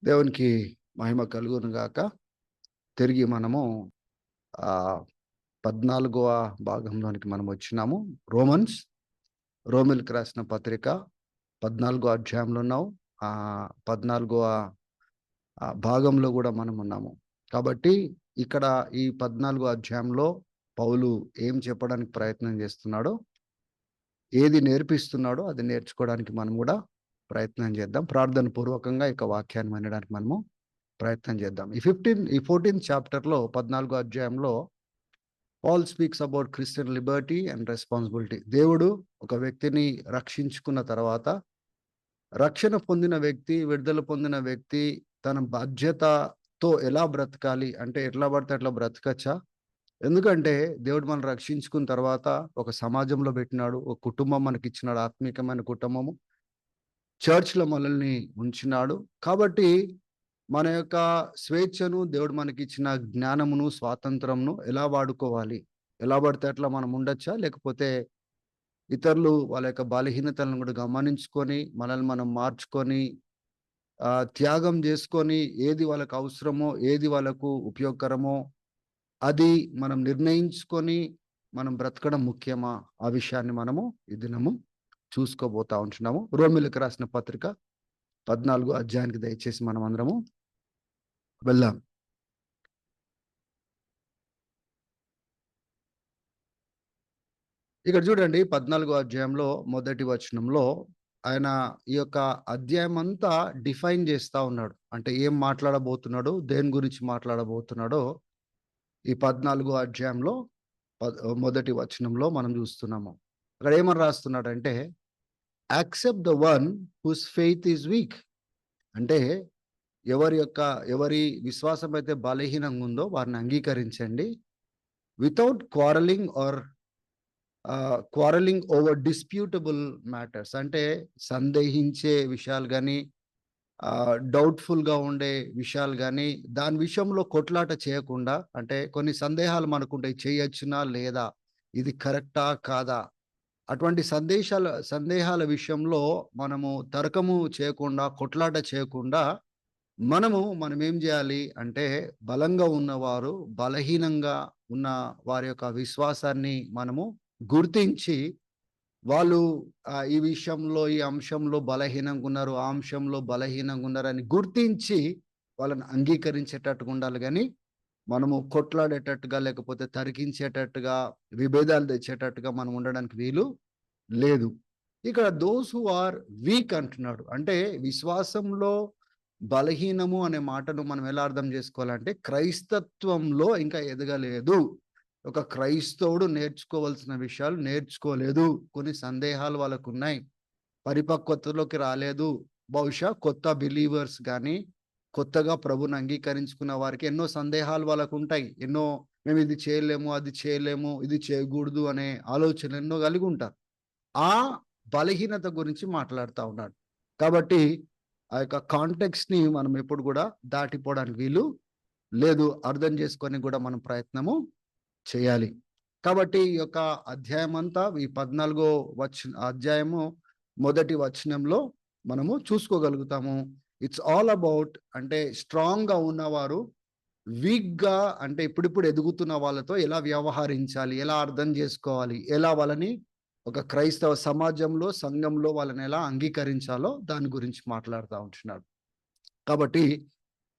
దేవునికి మహిమ కలుగును గాక. తిరిగి మనము 14వ భాగంలోనికి మనం వచ్చినాము. రోమిల్కి రాసిన పత్రిక 14వ అధ్యాయంలో ఉన్నాం. 14వ భాగంలో కూడా మనం ఉన్నాము. కాబట్టి ఇక్కడ ఈ 14వ అధ్యాయంలో పౌలు ఏం చెప్పడానికి ప్రయత్నం చేస్తున్నాడో, ఏది నేర్పిస్తున్నాడో అది నేర్చుకోవడానికి మనం కూడా ప్రయత్నం చేద్దాం. ప్రార్థన పూర్వకంగా ఇక వాక్యాన్ని వినడానికి మనము ప్రయత్నం చేద్దాం. ఈ 14th చాప్టర్లో 14వ అధ్యాయంలో Paul speaks about Christian liberty and responsibility. దేవుడు ఒక వ్యక్తిని రక్షించుకున్న తర్వాత, రక్షణ పొందిన వ్యక్తి, విడుదల పొందిన వ్యక్తి తన బాధ్యతతో ఎలా బ్రతకాలి అంటే, ఎట్లా పడితే అట్లా బ్రతకచ్చా? ఎందుకంటే దేవుడు మనం రక్షించుకున్న తర్వాత ఒక సమాజంలో పెట్టినాడు, ఒక కుటుంబం మనకి ఇచ్చినాడు, ఆత్మీకమైన కుటుంబము, చర్చ్లో మనల్ని ఉంచినాడు. కాబట్టి మన యొక్క స్వేచ్ఛను, దేవుడు మనకి ఇచ్చిన జ్ఞానమును, స్వాతంత్రమును ఎలా వాడుకోవాలి? ఎలా పడితే అట్లా మనం ఉండొచ్చా? లేకపోతే ఇతరులు వాళ్ళ యొక్క బలహీనతలను కూడా గమనించుకొని, మనల్ని మనం మార్చుకొని, త్యాగం చేసుకొని, ఏది వాళ్ళకు అవసరమో, ఏది వాళ్ళకు ఉపయోగకరమో అది మనం నిర్ణయించుకొని మనం బ్రతకడం ముఖ్యమా? ఆ విషయాన్ని మనము ఈ దినము చూసుకోబోతా ఉంటున్నాము. రోమిలకు రాసిన పత్రిక 14వ అధ్యాయానికి దయచేసి మనం అందరము వెళ్దాం. ఇక్కడ చూడండి, 14వ అధ్యాయంలో మొదటి వచనంలో ఆయన ఈ యొక్క అధ్యాయం అంతా డిఫైన్ చేస్తా ఉన్నాడు. అంటే ఏం మాట్లాడబోతున్నాడు, దేని గురించి మాట్లాడబోతున్నాడో ఈ 14వ అధ్యాయంలో మొదటి వచనంలో మనం చూస్తున్నాము. అక్కడ ఏమని రాస్తున్నాడంటే, accept the one whose faith is weak. అంటే ఎవరి విశ్వాసం అయితే బలహీనంగా ఉందో వారిని అంగీకరించండి. Without quarrelling over disputable matters. అంటే సందేహించే విషయాలు కానీ, డౌట్ఫుల్గా ఉండే విషయాలు కానీ, దాని విషయంలో కొట్లాట చేయకుండా, అంటే కొన్ని సందేహాలు మనకుంటాయి, చేయొచ్చునా లేదా, ఇది కరెక్టా కాదా, అటువంటి సందేహాల విషయంలో మనము తర్కము చేయకుండా, కొట్లాట చేయకుండా, మనం ఏం చేయాలి అంటే, బలంగా ఉన్నవారు బలహీనంగా ఉన్న వారి యొక్క విశ్వాసాన్ని మనము గుర్తించి, వాళ్ళు ఈ విషయంలో, ఈ అంశంలో బలహీనంగా ఉన్నారు, ఆ అంశంలో బలహీనంగా ఉన్నారని గుర్తించి వాళ్ళని అంగీకరించేటట్టుగా ఉండాలి. కానీ మనము కొట్లాడేటట్టుగా, లేకపోతే తరికించేటట్టుగా, విభేదాలు తెచ్చేటట్టుగా మనం ఉండడానికి వీలు లేదు. ఇక్కడ దోస్ హూ ఆర్ వీక్ అంటున్నాడు. అంటే విశ్వాసంలో బలహీనము అనే మాటను మనం ఎలా అర్థం చేసుకోవాలంటే, క్రైస్తత్వంలో ఇంకా ఎదగలేదు, ఒక క్రైస్తవుడు నేర్చుకోవాల్సిన విషయాలు నేర్చుకోలేదు, కొన్ని సందేహాలు వాళ్ళకు ఉన్నాయి, పరిపక్వతలోకి రాలేదు. బహుశా కొత్త బిలీవర్స్ కానీ, కొత్తగా ప్రభుని అంగీకరించుకున్న వారికి ఎన్నో సందేహాలు వాళ్ళకు ఉంటాయి. ఎన్నో, మేము ఇది చేయలేము, అది చేయలేము, ఇది చేయకూడదు అనే ఆలోచన ఎన్నో కలిగి ఉంటారు. ఆ బలహీనత గురించి మాట్లాడుతూ ఉన్నాడు. కాబట్టి ఆ యొక్క కాంటెక్స్ట్ ని మనం ఎప్పుడు కూడా దాటిపోవడానికి వీలు లేదు. అర్థం చేసుకొని కూడా మనం ప్రయత్నము చేయాలి. కాబట్టి ఈ యొక్క అధ్యాయం అంతా, ఈ 14వ అధ్యాయము మొదటి వచనంలో మనము చూసుకోగలుగుతాము. ఇట్స్ ఆల్ అబౌట్, అంటే స్ట్రాంగ్ గా ఉన్నవారు వీక్ గా, అంటే ఇప్పుడిప్పుడు ఎదుగుతున్న వాళ్ళతో ఎలా వ్యవహరించాలి, ఎలా అర్థం చేసుకోవాలి, ఎలా వాళ్ళని ఒక క్రైస్తవ సమాజంలో, సంఘంలో వాళ్ళని ఎలా అంగీకరించాలో దాని గురించి మాట్లాడుతూ ఉంటున్నాడు. కాబట్టి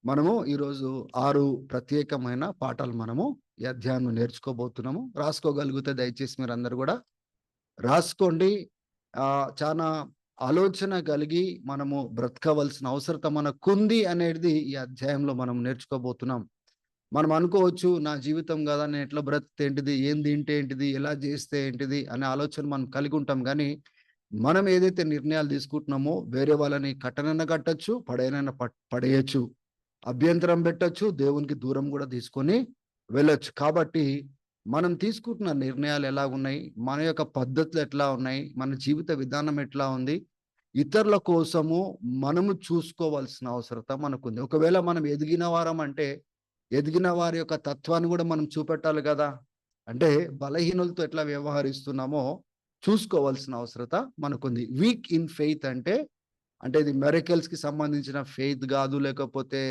మనము ఈరోజు 6 ప్రత్యేకమైన పాఠాలు మనము ఈ అధ్యాయం నేర్చుకోబోతున్నాము. రాసుకోగలిగితే దయచేసి మీరు అందరు కూడా రాసుకోండి. చాలా ఆలోచన కలిగి మనము బ్రతకవలసిన అవసరం మనకుంది అనేది ఈ అధ్యాయంలో మనం నేర్చుకోబోతున్నాం. మనం అనుకోవచ్చు, నా జీవితం కదా, నేను ఎట్లా బ్రతికితే ఏంటిది, ఏం తింటే ఏంటిది, ఎలా చేస్తే ఏంటిది అనే ఆలోచన మనం కలిగి ఉంటాం. కానీ మనం ఏదైతే నిర్ణయాలు తీసుకుంటున్నామో, వేరే వాళ్ళని కట్టనైనా కట్టచ్చు, పడేయనైనా పడేయచ్చు, అభ్యంతరం పెట్టచ్చు, దేవునికి దూరం కూడా తీసుకొని వెళ్ళొచ్చు. కాబట్టి మనం తీసుకుంటున్న నిర్ణయాలు ఎలా ఉన్నాయి, మన యొక్క పద్ధతులు ఎట్లా ఉన్నాయి, మన జీవిత విధానం ఎట్లా ఉంది, ఇతరుల కోసము మనము చూసుకోవాల్సిన అవసరం మనకుంది. ఒకవేళ మనం ఎదిగిన వారం అంటే, ఎదిగిన వారి యొక్క తత్వాన్ని కూడా మనం చూపెట్టాలి కదా. అంటే బలహీనులతో ఎట్లా వ్యవహరిస్తున్నామో చూసుకోవాల్సిన అవసరత మనకుంది. వీక్ ఇన్ ఫెయిత్ అంటే అంటే ఇది మిరకిల్స్‌కి సంబంధించిన ఫెయిత్ గాదు. లేకపోతే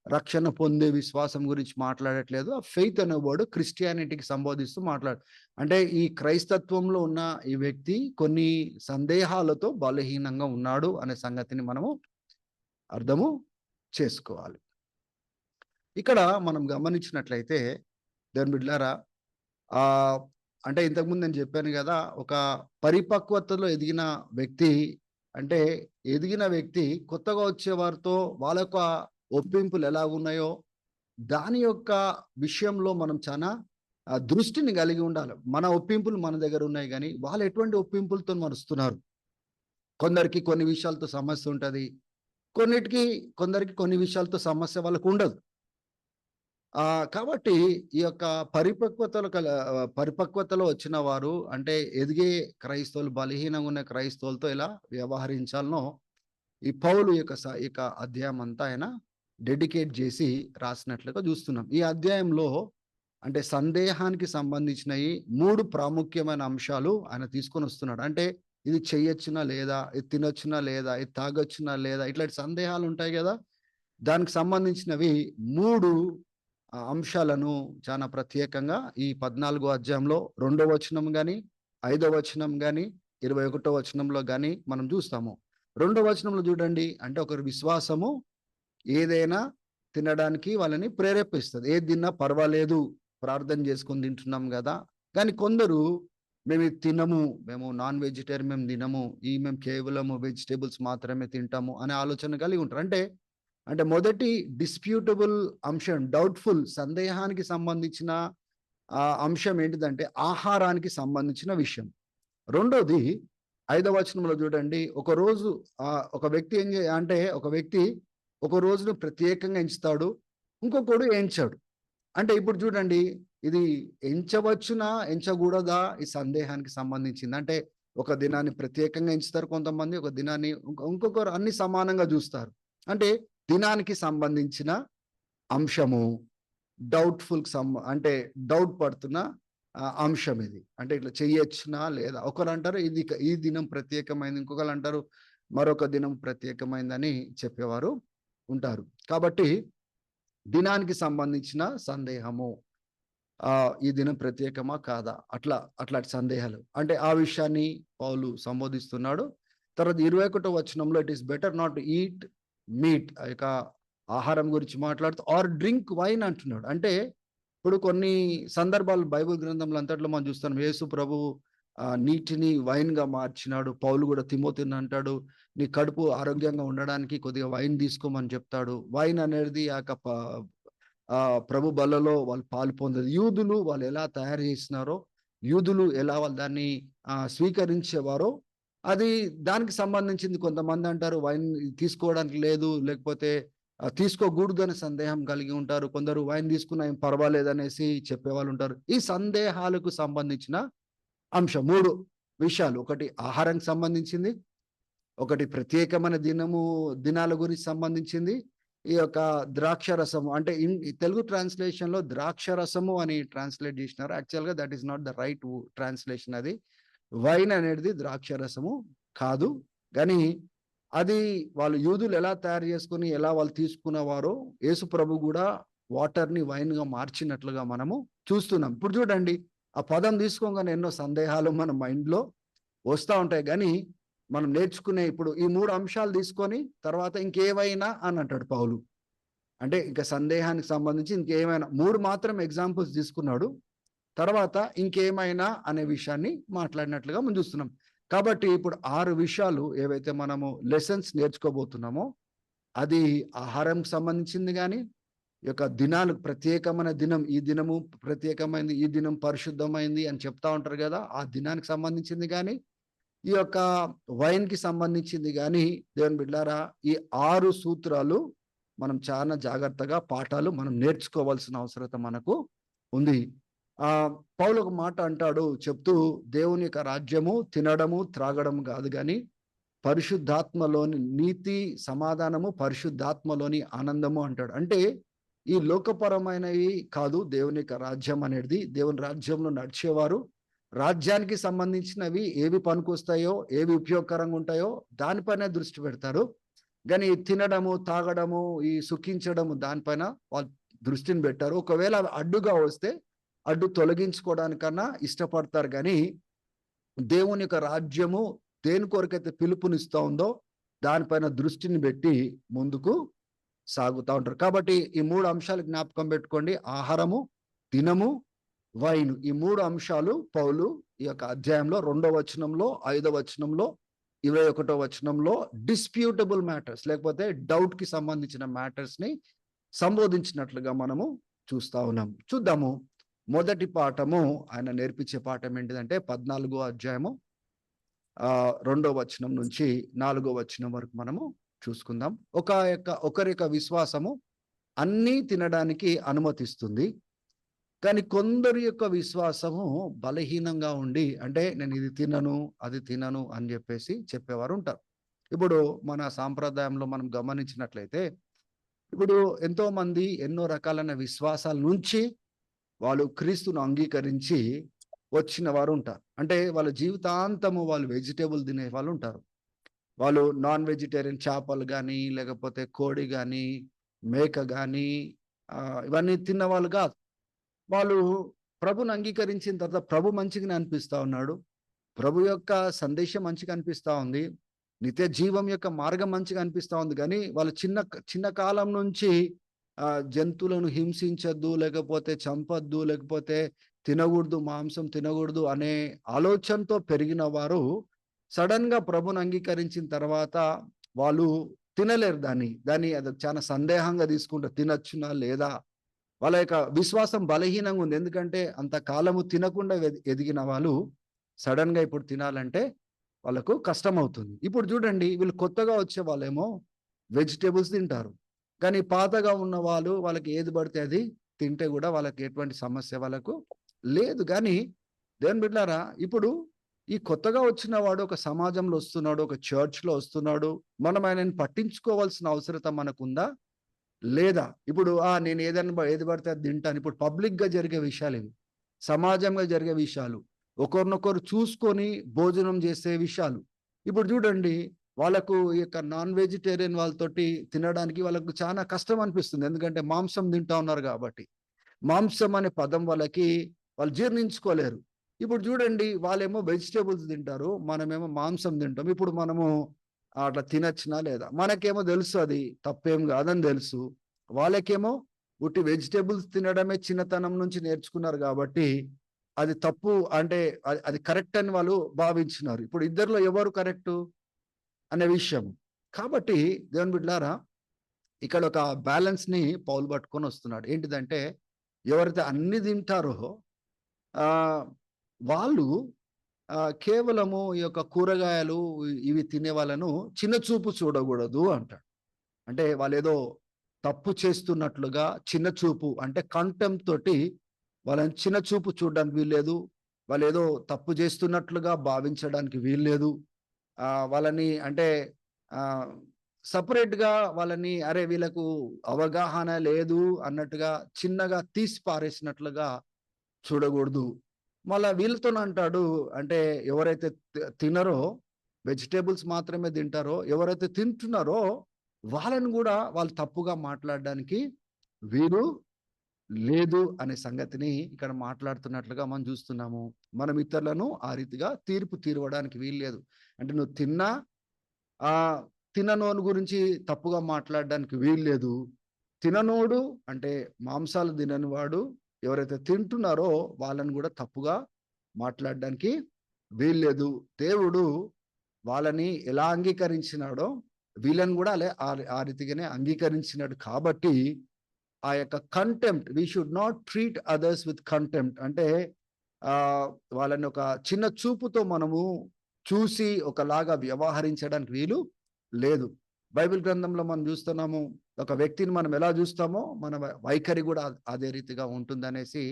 రక్షణ పొందే విశ్వాసం గురించి మాట్లాడట్లేదు. ఆ ఫెయిత్ అనే వర్డ్ క్రిస్టియానిటీకి సంబోధిస్తూ అంటే ఈ క్రైస్తత్వంలో ఉన్న ఈ వ్యక్తి కొన్ని సందేహాలతో బలహీనంగా ఉన్నాడు అనే సంగతిని మనము అర్థము చేసుకోవాలి. ఇక్కడ మనం గమనించినట్లయితే దేవుని బిడ్డలారా, ఆహ్, అంటే ఇంతకుముందు నేను చెప్పాను గదా! ఒక పరిపక్వతలో ఎదిగిన వ్యక్తి, అంటే ఎదిగిన వ్యక్తి కొత్తగా వచ్చే వారితో వాళ్ళ యొక్క ఒప్పింపులు ఎలాగున్నాయో, దాని యొక్క విషయంలో మనం చానా దృష్టిని కలిగి ఉండాలి. మన ఒప్పింపులు మన దగ్గర ఉన్నాయి గానీ, వాళ్ళు ఎటువంటి ఒప్పింపులతో నడుస్తున్నారు. కొందరికి కొన్ని విషయాలతో సమస్య ఉంటది. కొందరికి కొన్ని విషయాలతో సమస్య వాళ్ళకుండదు. కాబట్టి ఈ యొక్క పరిపక్వతలో వచ్చిన వారు, అంటే ఎదిగే క్రైస్తవులు, బలహీనంగా ఉన్న క్రైస్తవులతో ఎలా వ్యవహరించాలనో ఈ పౌలు యొక్క అధ్యాయం అంతా ఆయన డెడికేట్ చేసి రాసినట్లుగా చూస్తున్నాం. ఈ అధ్యాయంలో అంటే సందేహానికి సంబంధించినయి 3 ప్రాముఖ్యమైన అంశాలు ఆయన తీసుకొని వస్తున్నాడు. అంటే ఇది చెయ్యొచ్చునా లేదా? ఇది తినొచ్చునా లేదా? ఇది తాగొచ్చునా లేదా? ఇట్లాంటి సందేహాలు ఉంటాయి గదా! దానికి సంబంధించినవి 3 అంశాలను చాలా ప్రత్యేకంగా ఈ 14 అధ్యాయంలో 2వ వచనం గాని, 5వ వచనం గాని, 21వ వచనంలో గాని మనం చూస్తాము. 2వ వచనంలో చూడండి, అంటే ఒకరి విశ్వాసము ఏదైనా తినడానికి వాళ్ళని ప్రేరేపిస్తది. ఏది తిన్నా పర్వాలేదు, ప్రార్థన చేసుకొని తింటున్నాం గదా! కానీ కొందరు మేమిది తినము, మేము నాన్ వెజిటేరియన్ మేము తినము, మేము కేవలము వెజిటబుల్స్ మాత్రమే తింటాము అనే ఆలోచన కలిగి ఉంటారు. అంటే మొదటి డిస్ప్యూటబుల్ అంశం, డౌట్‌ఫుల్, సందేహానికి సంబంధించిన అంశం ఏంటిదంటే ఆహారానికి సంబంధించిన విషయం. రెండోది 5వ వచనంలో చూడండి, ఒకరోజు ఒక వ్యక్తి ఒక వ్యక్తి ఒక రోజును ప్రత్యేకంగా ఎంచుతాడు. ఇంకొకడు ఎంచడు. అంటే ఇప్పుడు చూడండి, ఇది ఎంచవచ్చునా? ఎంచకూడదా? ఈ సందేహానికి సంబంధించింది. అంటే ఒక దినాన్ని ప్రత్యేకంగా ఎంచుతారు కొంతమంది. ఒక దినాన్ని ఇంకొకరు అన్ని సమానంగా చూస్తారు. అంటే దినానికి సంబంధించిన అంశము అంటే డౌట్ పడుతున్న అంశం ఇది. అంటే ఇట్లా చెయ్యొచ్చునా లేదా? ఒకరంటారు ఈ దినం ప్రత్యేకమైంది. ఇంకొకళ్ళంటారు మరొక దినం ప్రత్యేకమైందని చెప్పేవారు ఉంటారు. కాబట్టి దినానికి సంబంధించిన సందేహము. ఈ దినం ప్రత్యేకమా? కాదా? అట్లాంటి సందేహాలు. అంటే ఆ విషయాన్ని పౌలు సంబోధిస్తున్నాడు. తర్వాత 21వ వచనంలో it is better not to eat meat, ఆ యొక్క ఆహారం గురించి మాట్లాడుతూ ఆర్ డ్రింక్ వైన్ అంటున్నాడు. అంటే ఇప్పుడు కొన్ని సందర్భాలు బైబిల్ గ్రంథంలో అంతట్లో మనం చూస్తాం. యేసు ప్రభువు నీటిని వైన్‌గా మార్చినాడు. పౌలు కూడా తిమోతిని అంటాడు, నీ కడుపు ఆరోగ్యంగా ఉండడానికి కొద్దిగా వైన్ తీసుకోమని చెప్తాడు. వైన్ అనేది ఆ యొక్క ప్రభు బల్లలో వాళ్ళు పాలు పొందేది. యూదులు వాళ్ళు ఎలా తయారు చేసినారో, యూదులు ఎలా వాళ్ళు దాన్ని స్వీకరించేవారో, అది దానికి సంబంధించింది. కొంతమంది అంటారు వైన్ తీసుకోవడానికి లేదు, లేకపోతే తీసుకోకూడదని సందేహం కలిగి ఉంటారు. కొందరు వైన్ తీసుకున్నా ఏం పర్వాలేదనేసి చెప్పేవాళ్ళు ఉంటారు. ఈ సందేహాలకు సంబంధించిన అంశం 3 విషయాలు. ఒకటి ఆహారానికి సంబంధించింది, ఒకటి ప్రత్యేకమైన దినాల గురించి సంబంధించింది. ఈ యొక్క ద్రాక్షరసము, అంటే తెలుగు ట్రాన్స్‌లేషన్‌లో ద్రాక్షరసము అని ట్రాన్స్‌లేట్ జేసినారు. యాక్చువల్‌గా that is not the right translation అది. వైన్ అనేది ద్రాక్షరసము కాదు. గానీ అది వాళ్ళు యూదులు ఎలా తయారు చేసుకొని, ఎలా వాళ్ళు తీసుకునేవారో, యేసు ప్రభు గూడా వాటర్‌ని వైన్‌గా మార్చినట్లుగా మనము చూస్తున్నాం. ఇప్పుడు చూడండి, ఆ పదం తీసుకోగానే ఎన్నో సందేహాలు మన మైండ్‌లో వస్తా ఉంటాయి గానీ, మనం నేర్చుకునే ఇప్పుడు ఈ 3 అంశాలు తీసుకొని తర్వాత ఇంకేవైనా అని అంటాడు పౌలు. అంటే ఇక సందేహానికి సంబంధించి ఇంకేమైనా 3 మాత్రం ఎగ్జాంపుల్స్ తీసుకున్నాడు. తర్వాత ఇంకేమైనా అనే విషయాన్ని మాట్లాడినట్లుగా మనం చూస్తున్నాం. కాబట్టి ఇప్పుడు 6 విషయాలు ఏవైతే మనము లెసన్స్ నేర్చుకోబోతున్నామో, అది ఆహారంకి సంబంధించింది గాని, ఈ యొక్క దినాలు ప్రత్యేకమైన దినం, ఈ దినము ప్రత్యేకమైంది, ఈ దినం పరిశుద్ధమైంది అని చెప్తా ఉంటారు గదా! ఆ దినానికి సంబంధించింది గాని, ఈ యొక్క వైన్‌కి సంబంధించింది గాని, దేవుని బిడ్డలారా, ఈ 6 సూత్రాలు మనం చాలా జాగ్రత్తగా పాఠాలు మనం నేర్చుకోవాల్సిన అవసరత మనకు ఉంది. పౌలు ఒక మాట అంటాడు చెప్తూ, దేవుని యొక్క రాజ్యము తినడము, త్రాగడం గాదు గాని, పరిశుద్ధాత్మలోని నీతి, సమాధానము, పరిశుద్ధాత్మలోని ఆనందము అంటాడు. అంటే ఈ లోకపరమైనవి కాదు దేవుని యొక్క రాజ్యం అనేది. దేవుని రాజ్యంలో నడిచేవారు రాజ్యానికి సంబంధించినవి ఏవి పనికొస్తాయో, ఏవి ఉపయోగకరంగా ఉంటాయో దానిపైనే దృష్టి పెడతారు. గానీ తినడము, తాగడము, ఈ సుఖించడము దానిపైన వాళ్ళు దృష్టిని పెట్టారు. ఒకవేళ అవి అడ్డుగా వస్తే అడ్డు తొలగించుకోవడానికన్నా ఇష్టపడతారు గానీ, దేవుని యొక్క రాజ్యము దేని కొరకైతే పిలుపునిస్తా ఉందో దానిపైన దృష్టిని పెట్టి ముందుకు సాగుతా ఉంటారు. కాబట్టి ఈ 3 అంశాలు జ్ఞాపకం పెట్టుకోండి. ఆహారము, దినము, వైను. ఈ 3 అంశాలు పౌలు ఈ యొక్క అధ్యాయంలో 2వ వచనంలో, 5వ వచనంలో, 21వ వచనంలో డిస్ప్యూటబుల్ మ్యాటర్స్ లేకపోతే డౌట్ కి సంబంధించిన మ్యాటర్స్ ని సంబోధించినట్లుగా మనము చూస్తా ఉన్నాం. చూద్దాము. మొదటి పాఠము ఆయన నేర్పించే పాఠం ఏంటిదంటే 14వ అధ్యాయము 2వ వచనం నుంచి 4వ వచనం వరకు మనము చూసుకుందాం. ఒకరి యొక్క విశ్వాసము అన్నీ తినడానికి అనుమతిస్తుంది. కానీ కొందరి యొక్క విశ్వాసము బలహీనంగా ఉండి, అంటే నేను ఇది తినను, అది తినను అని చెప్పేవారు ఉంటారు. ఇప్పుడు మన సాంప్రదాయంలో మనం గమనించినట్లయితే, ఇప్పుడు ఎంతో మంది ఎన్నో రకాలైన విశ్వాసాల నుంచి వాళ్ళు క్రీస్తును అంగీకరించి వచ్చిన వారు ఉంటారు. అంటే వాళ్ళ జీవితాంతము వాళ్ళు వెజిటేబుల్ తినే వాళ్ళు ఉంటారు. వాళ్ళు నాన్ వెజిటేరియన్ చేపలు కానీ, లేకపోతే కోడి కానీ, మేక కానీ ఇవన్నీ తిన్న వాళ్ళు కాదు. వాళ్ళు ప్రభుని అంగీకరించిన తర్వాత ప్రభు మంచిగానే అనిపిస్తా ఉన్నాడు. ప్రభు యొక్క సందేశం మంచిగా అనిపిస్తా ఉంది. నిత్య జీవం యొక్క మార్గం మంచిగా అనిపిస్తా ఉంది. కానీ వాళ్ళు చిన్న కాలం నుంచి జంతువులను హింసించద్దు, లేకపోతే చంపొద్దు, లేకపోతే తినకూడదు, మాంసం తినకూడదు అనే ఆలోచనతో పెరిగిన వారు సడన్ గా ప్రభుని అంగీకరించిన తర్వాత వాళ్ళు తినలేరు. దాన్ని అది చాలా సందేహంగా తీసుకుంటారు. తినచ్చునా లేదా? వాళ్ళ యొక్క విశ్వాసం బలహీనంగా ఉంది. ఎందుకంటే అంత కాలము తినకుండా ఎదిగిన వాళ్ళు సడన్ గా ఇప్పుడు తినాలంటే వాళ్ళకు కష్టం అవుతుంది. ఇప్పుడు చూడండి, వీళ్ళు కొత్తగా వచ్చే వాళ్ళేమో వెజిటేబుల్స్ తింటారు. కానీ పాతగా ఉన్న వాళ్ళకి ఏది పడితే అది తింటే కూడా వాళ్ళకి ఎటువంటి సమస్య వాళ్ళకు లేదు. కానీ దేవుని బిడ్డలారా, ఇప్పుడు ఈ కొత్తగా వచ్చిన వాడు ఒక సమాజంలో వస్తున్నాడు, ఒక చర్చ్లో వస్తున్నాడు. మనం ఆయనని పట్టించుకోవాల్సిన అవసరత మనకుందా లేదా? ఇప్పుడు నేను ఏది పడితే అది తింటాను. ఇప్పుడు పబ్లిక్ గా జరిగే విషయాలు ఇవి, సమాజంగా జరిగే విషయాలు, ఒకరినొకరు చూసుకొని భోజనం చేసే విషయాలు. ఇప్పుడు చూడండి, వాళ్ళకు ఈ యొక్క నాన్ వెజిటేరియన్ వాళ్ళతోటి తినడానికి వాళ్ళకు చాలా కష్టం అనిపిస్తుంది. ఎందుకంటే మాంసం తింటా ఉన్నారు కాబట్టి. మాంసం అనే పదం వాళ్ళు జీర్ణించుకోలేరు. ఇప్పుడు చూడండి, వాళ్ళేమో వెజిటేబుల్స్ తింటారు, మనమేమో మాంసం తింటాం. ఇప్పుడు మనము అట్లా తినచ్చునా లేదా? మనకేమో తెలుసు అది తప్పేం కాదని తెలుసు. వాళ్ళకేమో ఉట్టి వెజిటేబుల్స్ తినడమే చిన్నతనం నుంచి నేర్చుకున్నారు కాబట్టి అది తప్పు, అంటే అది కరెక్ట్ అని వాళ్ళు భావించినారు. ఇప్పుడు ఇద్దరిలో ఎవరు కరెక్టు అనే విషయం. కాబట్టి దేవుని బిడ్డలారా, ఇక్కడ ఒక బ్యాలెన్స్ ని పౌలు పట్టుకొని వస్తున్నాడు. ఏంటిదంటే, ఎవరైతే అన్ని తింటారో వాళ్ళు కేవలము ఈ యొక్క కూరగాయలు ఇవి తినే వాళ్ళను చిన్న చూపు చూడకూడదు అంటాడు. అంటే వాళ్ళు ఏదో తప్పు చేస్తున్నట్లుగా చిన్న చూపు, అంటే కంటెంప్ట్ తోటి వాళ్ళని చిన్న చూపు చూడడానికి వీల్లేదు. వాళ్ళు ఏదో తప్పు చేస్తున్నట్లుగా భావించడానికి వీల్లేదు. వాళ్ళని అంటే సపరేట్ గా వాళ్ళని అరే వీళ్ళకు అవగాహన లేదు అన్నట్టుగా చిన్నగా తీసి పారేసినట్లుగా చూడకూడదు. మళ్ళా వీళ్ళతో అంటాడు, అంటే ఎవరైతే తినరో, వెజిటేబుల్స్ మాత్రమే తింటారో, ఎవరైతే తింటున్నారో వాళ్ళని కూడా వాళ్ళు తప్పుగా మాట్లాడడానికి వీలు లేదు అనే సంగతిని ఇక్కడ మాట్లాడుతున్నట్లుగా మనం చూస్తున్నాము. మనం ఇతరులను ఆ రీతిగా తీర్పు తీరవడానికి వీలు లేదు. అంటే నువ్వు ఆ తిననోని గురించి తప్పుగా మాట్లాడడానికి వీలు లేదు. తిననోడు అంటే మాంసాలు తినని వాడు ఎవరైతే తింటున్నారో వాళ్ళని కూడా తప్పుగా మాట్లాడడానికి వీల్లేదు. దేవుడు వాళ్ళని ఎలా అంగీకరించినాడో వీళ్ళని కూడా ఆ రీతిగానే అంగీకరించినాడు. కాబట్టి ఆ యొక్క contempt, we should not treat others with contempt, అంటే వాళ్ళని ఒక చిన్న చూపుతో మనము చూసి ఒకలాగా వ్యవహరించడానికి వీలు లేదు. బైబిల్ గ్రంథంలో మనం చూస్తున్నాము, ఒక వ్యక్తిని మనం ఎలా చూస్తామో మన వైఖరి కూడా అదే రీతిగా ఉంటుందనేసి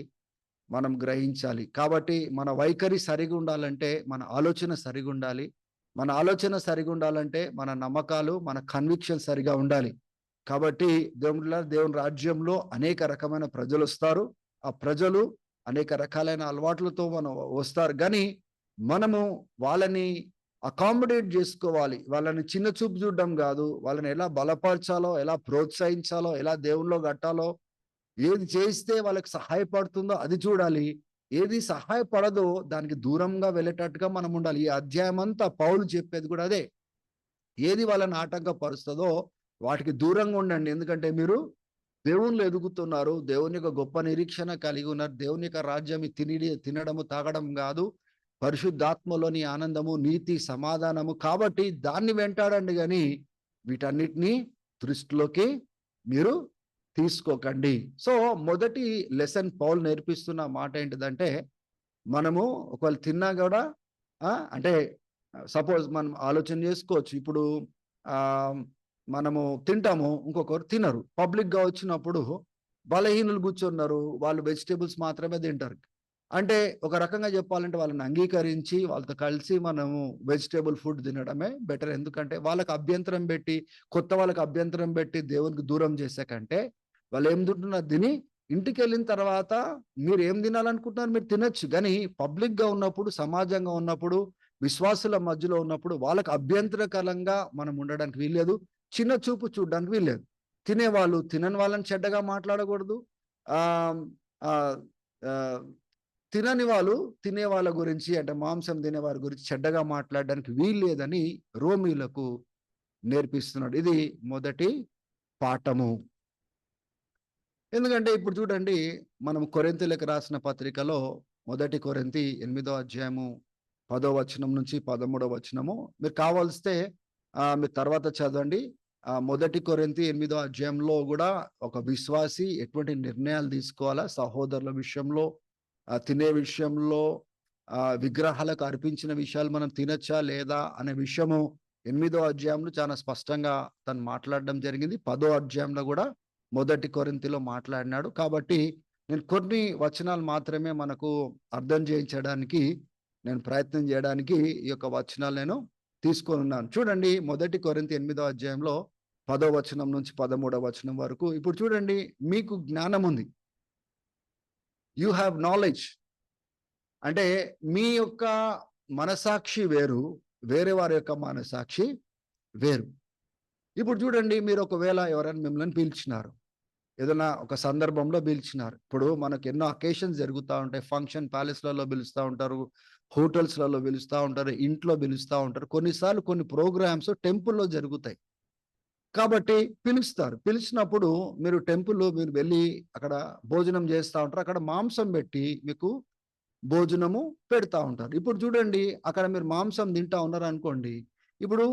మనం గ్రహించాలి. కాబట్టి మన వైఖరి సరిగా ఉండాలంటే మన ఆలోచన సరిగా ఉండాలి. మన ఆలోచన సరిగా ఉండాలంటే మన నమ్మకాలు, మన కన్విక్షన్ సరిగా ఉండాలి. కాబట్టి దేవుని రాజ్యంలో అనేక రకమైన ప్రజలు వస్తారు. ఆ ప్రజలు అనేక రకాలైన అలవాట్లతో మనం వస్తారు. కానీ మనము వాళ్ళని అకామిడేట్ చేసుకోవాలి. వాళ్ళని చిన్న చూపు చూడడం కాదు. వాళ్ళని ఎలా బలపరచాలో, ఎలా ప్రోత్సహించాలో, ఎలా దేవునిలో కట్టాలో, ఏది చేస్తే వాళ్ళకి సహాయపడుతుందో అది చూడాలి. ఏది సహాయపడదో దానికి దూరంగా వెళ్ళేటట్టుగా మనం ఉండాలి. ఈ అధ్యాయం అంతా పౌలు చెప్పేది కూడా అదే. ఏది వాళ్ళని ఆటంకపరుస్తదో వాటికి దూరంగా ఉండండి. ఎందుకంటే మీరు దేవునిలో ఎదుగుతున్నారు. దేవుని యొక్క గొప్ప నిరీక్షణ కలిగి ఉన్నారు. దేవుని యొక్క రాజ్యం తినడము, తాగడం కాదు. పరిశుద్ధాత్మలోని ఆనందము, నీతి, సమాధానము. కాబట్టి దాన్ని వెంటాడండి గాని వీటన్నిటిని దృష్టిలోకి మీరు తీసుకోకండి. సో మొదటి లెసన్ పౌలు నేర్పిస్తున్న మాట ఏంటిదంటే, మనము ఒకవేళ తిన్నా కూడా అంటే సపోజ్ మనం ఆలోచన చేసుకోవచ్చు. ఇప్పుడు ఆహ్, మనము తింటాము, ఇంకొకరు తినరు. పబ్లిక్‌గా వచ్చినప్పుడు బలహీనులు కూర్చున్నారు. వాళ్ళు వెజిటబుల్స్ మాత్రమే తింటారు. అంటే ఒక రకంగా చెప్పాలంటే వాళ్ళని అంగీకరించి వాళ్ళతో కలిసి మనము వెజిటబుల్ ఫుడ్ తినడమే బెటర్. ఎందుకంటే వాళ్ళకి అభ్యంతరం పెట్టి, కొత్త వాళ్ళకి అభ్యంతరం పెట్టి దేవునికి దూరం చేసే కంటే వాళ్ళు ఏం తింటున్నారు తిని ఇంటికెళ్ళిన తర్వాత మీరు ఏం తినాలనుకుంటున్నారు మీరు తినొచ్చు. కానీ పబ్లిక్‌గా ఉన్నప్పుడు, సమాజంగా ఉన్నప్పుడు, విశ్వాసుల మధ్యలో ఉన్నప్పుడు వాళ్ళకి అభ్యంతరకరంగా మనం ఉండడానికి వీల్లేదు. చిన్న చూపు చూడడానికి వీల్లేదు. తినేవాళ్ళు తినని వాళ్ళని చెడ్డగా మాట్లాడకూడదు. ఆహ్, ఆహ్, ఆహ్, తినని వాళ్ళు తినే వాళ్ళ గురించి అంటే మాంసం తినేవారి గురించి చెడ్డగా మాట్లాడడానికి వీల్లేదని రోమీయులకు నేర్పిస్తున్నాడు. ఇది మొదటి పాఠము. ఎందుకంటే ఇప్పుడు చూడండి, మనం కొరింథీయులకు రాసిన పత్రికలో మొదటి కొరింథీ 8వ అధ్యాయము 10వ వచనం నుంచి 13వ వచనము మీరు కావాల్స్తే మీరు తర్వాత చదవండి. మొదటి కొరింథీ 8వ అధ్యాయంలో కూడా ఒక విశ్వాసి ఎటువంటి నిర్ణయాలు తీసుకోవాలా సహోదరుల విషయంలో, తినే విషయంలో, విగ్రహాలకు అర్పించిన విషయాలు మనం తినొచ్చా లేదా అనే విషయము 8వ అధ్యాయంలో చాలా స్పష్టంగా తను మాట్లాడడం జరిగింది. 10వ అధ్యాయంలో కూడా మొదటి కొరింథీలో మాట్లాడినాడు. కాబట్టి నేను కొన్ని వచనాలు మాత్రమే మనకు అర్థం చేయించడానికి నేను ప్రయత్నం చేయడానికి ఈ యొక్క వచనాలు నేను తీసుకొని ఉన్నాను. చూడండి, మొదటి కొరింథీ 8వ అధ్యాయంలో 10వ వచనం నుంచి 13వ వచనం వరకు. ఇప్పుడు చూడండి, మీకు జ్ఞానం ఉంది. You have knowledge. అంటే మీ యొక్క మనసాక్షి వేరు, వేరే వారి యొక్క మనసాక్షి వేరు. ఇప్పుడు చూడండి, మీరు ఒకవేళ ఎవరైనా మిమ్మల్ని పిలిచినారు, ఏదైనా ఒక సందర్భంలో పిలిచినారు. ఇప్పుడు మనకు ఎన్నో అకేషన్స్ జరుగుతా ఉంటాయి. ఫంక్షన్ ప్యాలెస్‌లలో పిలుస్తా ఉంటారు. హోటల్స్‌లలో పిలుస్తా ఉంటారు. ఇంట్లో పిలుస్తా ఉంటారు. కొన్నిసార్లు కొన్ని ప్రోగ్రామ్స్ టెంపుల్‌లో జరుగుతాయి. కాబట్టి పిలుస్తారు. పిలిచినప్పుడు మీరు టెంపుల్‌లో మీరు వెళ్లి అక్కడ భోజనం చేస్తా ఉంటారు. అక్కడ మాంసం పెట్టి మీకు భోజనము పెడతా ఉంటారు. ఇప్పుడు చూడండి, అక్కడ మీరు మాంసం తింటా ఉన్నారనుకోండి. ఇప్పుడు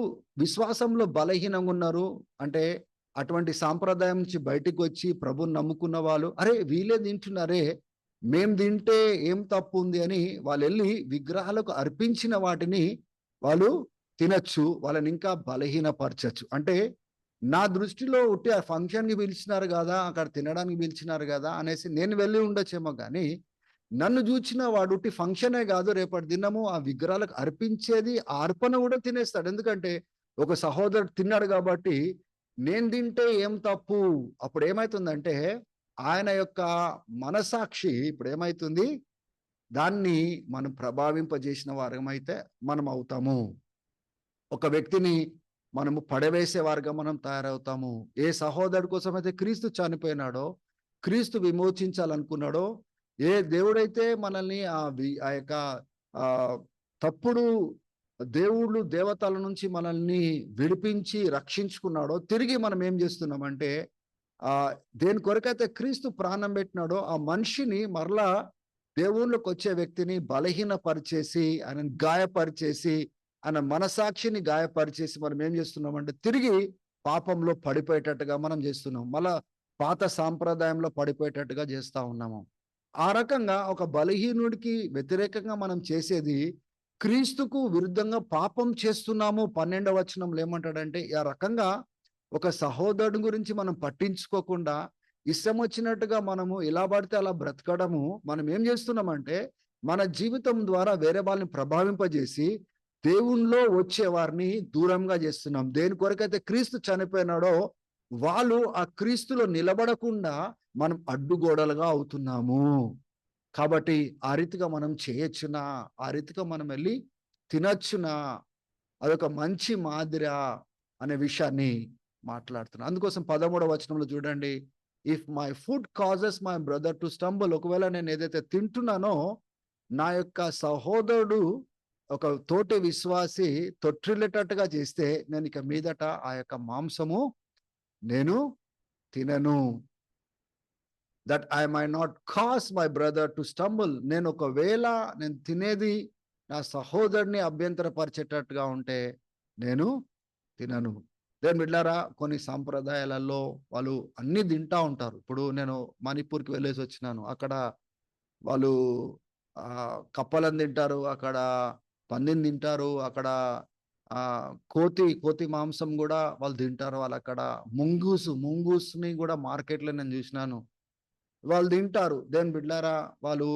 విశ్వాసంలో బలహీనంగా ఉన్నారు. అంటే అటువంటి సాంప్రదాయం నుంచి బయటికొచ్చి ప్రభువుని నమ్ముకున్న వాళ్ళు, అరే! వీళ్ళే తింటున్నారే, మేము తింటే ఏం తప్పుంది అని వాళ్ళెళ్లి విగ్రహాలకు అర్పించిన వాటిని వాళ్ళు తినొచ్చు. వాళ్ళని ఇంకా బలహీనపరచొచ్చు. అంటే నా దృష్టిలో ఉట్టి ఆ ఫంక్షన్‌కి పిలిచినారు గదా! అక్కడ తినడానికి పిలిచినారు గదా! అనేసి నేను వెళ్ళి ఉండొచ్చేమో గానీ, నన్ను జూచిన వాడు ఉట్టి ఫంక్షనే గాదు, రేపటి దినము ఆ విగ్రహాలకు అర్పించేది, ఆ అర్పణ గూడా తినేస్తాడు. ఎందుకంటే, ఒక సహోదరుడు తిన్నాడు గాబట్టి, నేను తింటే ఏం తప్పు? అప్పుడేమైతుందంటే, ఆయన యొక్క మనసాక్షి ఇప్పుడేమైతుంది, దాన్ని మనం ప్రభావింపజేసిన వారమైతే మనమవుతాము. ఒక వ్యక్తిని మనము పడవేసే వారుగా మనం తయారవుతాము. ఏ సహోదరుడి కోసమైతే క్రీస్తు చనిపోయినాడో, క్రీస్తు విమోచించాలనుకున్నాడో, ఏ దేవుడైతే మనల్ని ఆ యొక్క తప్పుడు దేవుళ్ళు, దేవతల నుంచి మనల్ని విడిపించి రక్షించుకున్నాడో, తిరిగి మనం ఏం చేస్తున్నామంటే, దేని కొరకైతే క్రీస్తు ప్రాణం పెట్టినాడో, ఆ మనిషిని మరలా దేవుళ్ళకొచ్చే వ్యక్తిని బలహీనపరిచేసి, ఆయనను గాయపరిచేసి, ఆయన మనసాక్షిని గాయపరిచేసి మనం ఏం చేస్తున్నామంటే, తిరిగి పాపంలో పడిపోయేటట్టుగా మనం చేస్తున్నాం. మళ్ళా పాత సాంప్రదాయంలో పడిపోయేటట్టుగా చేస్తా ఉన్నాము. ఆ రకంగా ఒక బలహీనుడికి వ్యతిరేకంగా మనం చేసేది, క్రీస్తుకు విరుద్ధంగా పాపం చేస్తున్నాము. 12వ వచనంలో ఏమంటాడంటే, ఆ రకంగా ఒక సహోదరుడి గురించి మనం పట్టించుకోకుండా ఇష్టం వచ్చినట్టుగా మనము ఎలా పడితే అలా బ్రతకడము, మనం ఏం చేస్తున్నామంటే, మన జీవితం ద్వారా వేరే వాళ్ళని ప్రభావింపజేసి దేవునిలో వచ్చే వారిని దూరంగా చేస్తున్నాం. దేని కొరకైతే క్రీస్తు చనిపోయినాడో వాళ్ళు ఆ క్రీస్తులో నిలబడకుండా మనం అడ్డుగోడలుగా అవుతున్నాము. కాబట్టి ఆ రీతిగా మనం చేయొచ్చునా, ఆ రీతిగా మనం వెళ్ళి తినొచ్చునా, అదొక మంచి మాదిరా అనే విషయాన్ని మాట్లాడుతున్నాను. అందుకోసం 13వ వచనంలో చూడండి, if my food causes my brother to stumble, ఒకవేళ నేను ఏదైతే తింటున్నానో నా యొక్క సహోదరుడు ఒక తోటి విశ్వాసి తొట్టిల్లేటట్టుగా చేస్తే నేను ఇక మీదట ఆ యొక్క మాంసము నేను తినను. That I my not cos my brother to stumble, నేను ఒకవేళ నేను తినేది నా సహోదరుని అభ్యంతరపరిచేటట్టుగా ఉంటే నేను తినను. దేవుని బిడ్డలారా, కొన్ని సాంప్రదాయాలలో వాళ్ళు అన్ని తింటా ఉంటారు. ఇప్పుడు నేను మణిపూర్కి వెళ్ళేసి వచ్చినాను. అక్కడ వాళ్ళు కప్పలను తింటారు, అక్కడ పందిని తింటారు, అక్కడ కోతి మాంసం కూడా వాళ్ళు తింటారు. వాళ్ళు అక్కడ ముంగూస్ని కూడా మార్కెట్లో నేను చూసినాను, వాళ్ళు తింటారు. దేవుని బిడ్డలారా, వాళ్ళు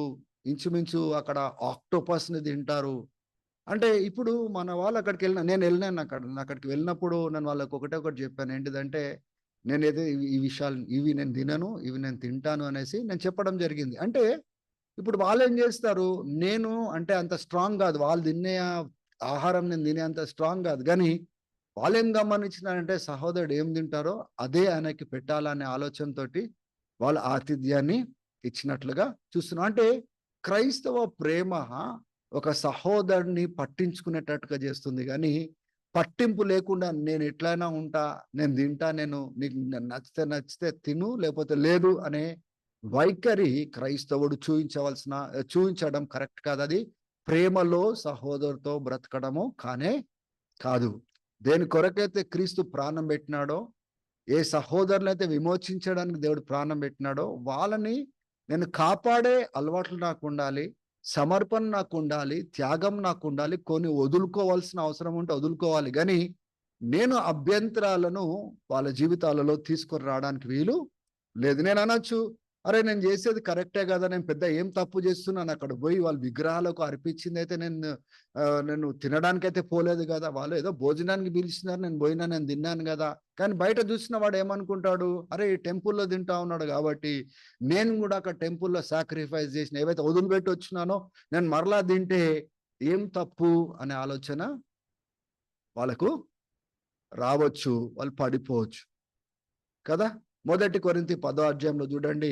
ఇంచుమించు అక్కడ ఆక్టోపస్ని తింటారు. అంటే ఇప్పుడు మన వాళ్ళు నేను వెళ్ళినాను అక్కడికి వెళ్ళినప్పుడు నేను వాళ్ళకి ఒకటే ఒకటి చెప్పాను. ఏంటిదంటే, నేనైతే ఈ విషయాలు ఇవి నేను తినను, ఇవి నేను తింటాను అనేసి నేను చెప్పడం జరిగింది. అంటే ఇప్పుడు వాళ్ళేం చేస్తారు, నేను అంటే అంత స్ట్రాంగ్ కాదు, వాళ్ళు తినే ఆహారం నేను తినే అంత స్ట్రాంగ్ కాదు, కానీ వాళ్ళేం గమనించినారంటే సహోదరుడు ఏం తింటారో అదే ఆయనకి పెట్టాలనే ఆలోచనతోటి వాళ్ళ ఆతిథ్యాన్ని ఇచ్చినట్లుగా చూస్తున్నాం. అంటే క్రైస్తవ ప్రేమ ఒక సహోదరుని పట్టించుకునేటట్టుగా చేస్తుంది, కానీ పట్టింపు లేకుండా నేను ఎట్లయినా ఉంటా, నేను తింటా, నీకు నచ్చితే తిను లేకపోతే లేదు అనే వైఖరి క్రైస్తవుడు చూపించడం కరెక్ట్ కాదు. అది ప్రేమలో సహోదరుతో బ్రతకడము కానే కాదు. దేని కొరకైతే క్రీస్తు ప్రాణం పెట్టినాడో, ఏ సహోదరులైతే విమోచించడానికి దేవుడు ప్రాణం పెట్టినాడో వాళ్ళని నేను కాపాడే అలవాట్లు నాకు ఉండాలి, సమర్పణ నాకు ఉండాలి, త్యాగం నాకు ఉండాలి. కొన్ని వదులుకోవాల్సిన అవసరం ఉంటే వదులుకోవాలి, కానీ నేను అభ్యంతరాలను వాళ్ళ జీవితాలలో తీసుకొని రావడానికి వీలు లేదు. నేను అనొచ్చు, అరే నేను చేసేది కరెక్టే కదా, నేను పెద్ద ఏం తప్పు చేస్తున్నాను, అక్కడ పోయి వాళ్ళ విగ్రహాలకు అర్పించింది అయితే నేను తినడానికైతే పోలేదు కదా, వాళ్ళు ఏదో భోజనానికి పిలిచినారు, నేను పోయినా, నేను తిన్నాను కదా. కానీ బయట చూసిన వాడు ఏమనుకుంటాడు, అరే ఈ టెంపుల్లో తింటా ఉన్నాడు కాబట్టి నేను కూడా అక్కడ టెంపుల్లో సాక్రిఫైస్ చేసిన ఏవైతే వదిలిపెట్టి వచ్చినానో నేను మరలా తింటే ఏం తప్పు అనే ఆలోచన వాళ్ళకు రావచ్చు, వాళ్ళు పడిపోవచ్చు కదా. 1 కొరింథీ 10వ అధ్యాయంలో చూడండి,